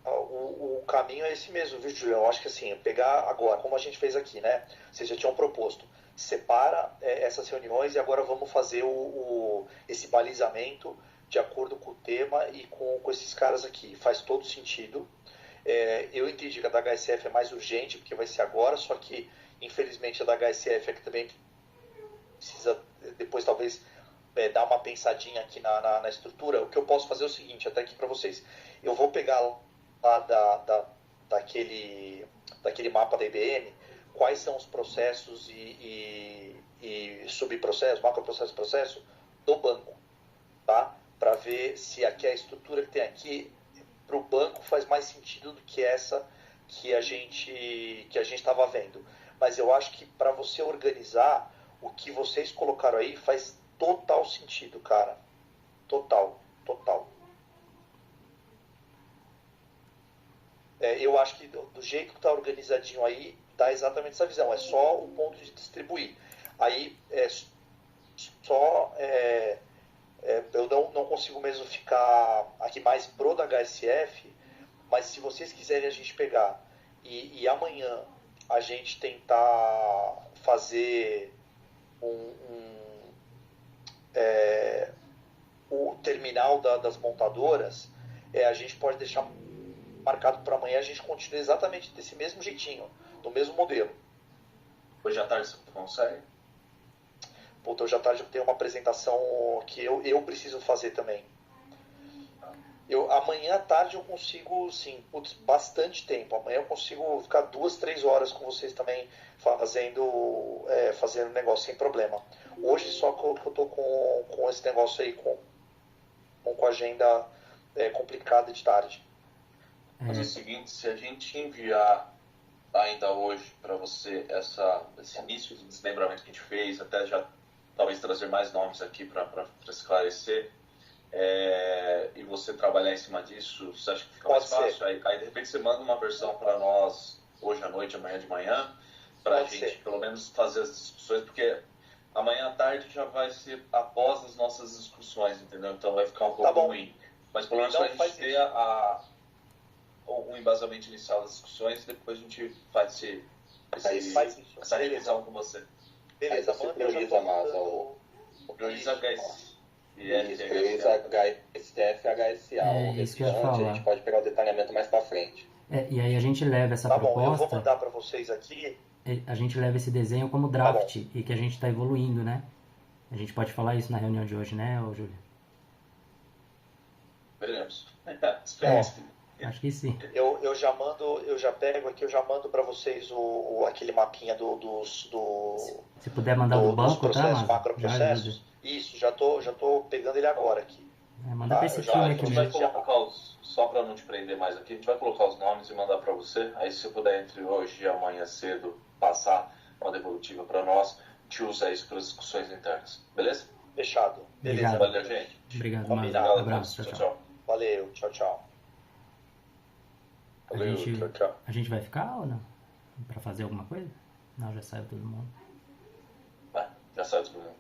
o caminho é esse mesmo, viu, Julião? Eu acho que assim, pegar agora, como a gente fez aqui, né? Vocês já tinham proposto, separa essas reuniões e agora vamos fazer esse balizamento de acordo com o tema e com esses caras aqui. Faz todo sentido. Eu entendi que a da HSF é mais urgente, porque vai ser agora, só que infelizmente a da HSF é que também precisa depois talvez dar uma pensadinha aqui na estrutura. O que eu posso fazer é o seguinte, até aqui para vocês, eu vou pegar lá daquele mapa da IBM, quais são os processos e subprocessos, macroprocesso e processo do banco, tá? Para ver se aqui a estrutura que tem aqui para o banco faz mais sentido do que essa que a gente estava vendo. Mas eu acho que para você organizar, o que vocês colocaram aí faz total sentido, cara. Total. Eu acho que do jeito que está organizadinho aí, dá exatamente essa visão. É só o ponto de distribuir. Aí eu não consigo mesmo ficar aqui mais pro da HSF, mas se vocês quiserem a gente pegar e amanhã a gente tentar fazer o terminal das montadoras, a gente pode deixar marcado para amanhã, a gente continua exatamente desse mesmo jeitinho, do mesmo modelo. Hoje à tarde você consegue? Puta, hoje à tarde eu tenho uma apresentação que eu preciso fazer também. Amanhã à tarde eu consigo, sim, bastante tempo. Amanhã eu consigo ficar 2, 3 horas com vocês também fazendo negócio sem problema. Hoje só que eu tô com esse negócio aí, com a agenda complicada de tarde. Mas é o seguinte, se a gente enviar ainda hoje para você esse início de desmembramento que a gente fez, até já talvez trazer mais nomes aqui para esclarecer, e você trabalhar em cima disso, você acha que fica mais fácil? Aí de repente você manda uma versão para nós hoje à noite, amanhã de manhã, para a gente pelo menos fazer as discussões, porque amanhã à tarde já vai ser após as nossas discussões, entendeu? Então vai ficar um pouco ruim. Mas pelo menos para a gente ter um embasamento inicial das discussões, depois a gente faz essa revisão com você. Beleza, você prioriza mais prioriza HSF HSA. Isso que eu ia falar. A gente pode pegar o detalhamento mais pra frente. E aí a gente leva essa proposta. Bom, eu vou mandar para vocês aqui. A gente leva esse desenho como draft e que a gente está evoluindo, né? A gente pode falar isso na reunião de hoje, né, Júlio? Veremos. Acho que sim. Eu já pego aqui, eu já mando para vocês aquele mapinha Se puder mandar do banco, processos, tá? macroprocessos. Isso, já tô pegando ele agora aqui. Manda para esse time aqui mesmo. Só para não te prender mais aqui, a gente vai colocar os nomes e mandar para você. Aí se você puder entre hoje e amanhã cedo passar uma devolutiva para nós, a gente usa isso para as discussões internas. Beleza? Fechado. Beleza. Obrigado. Valeu, gente. Obrigado, Combinado. Marcos. Um abraço. Tchau. Valeu, tchau. Valeu, tchau. A gente vai ficar ou não? Pra fazer alguma coisa? Não, já saiu todo mundo. Já saiu todo mundo.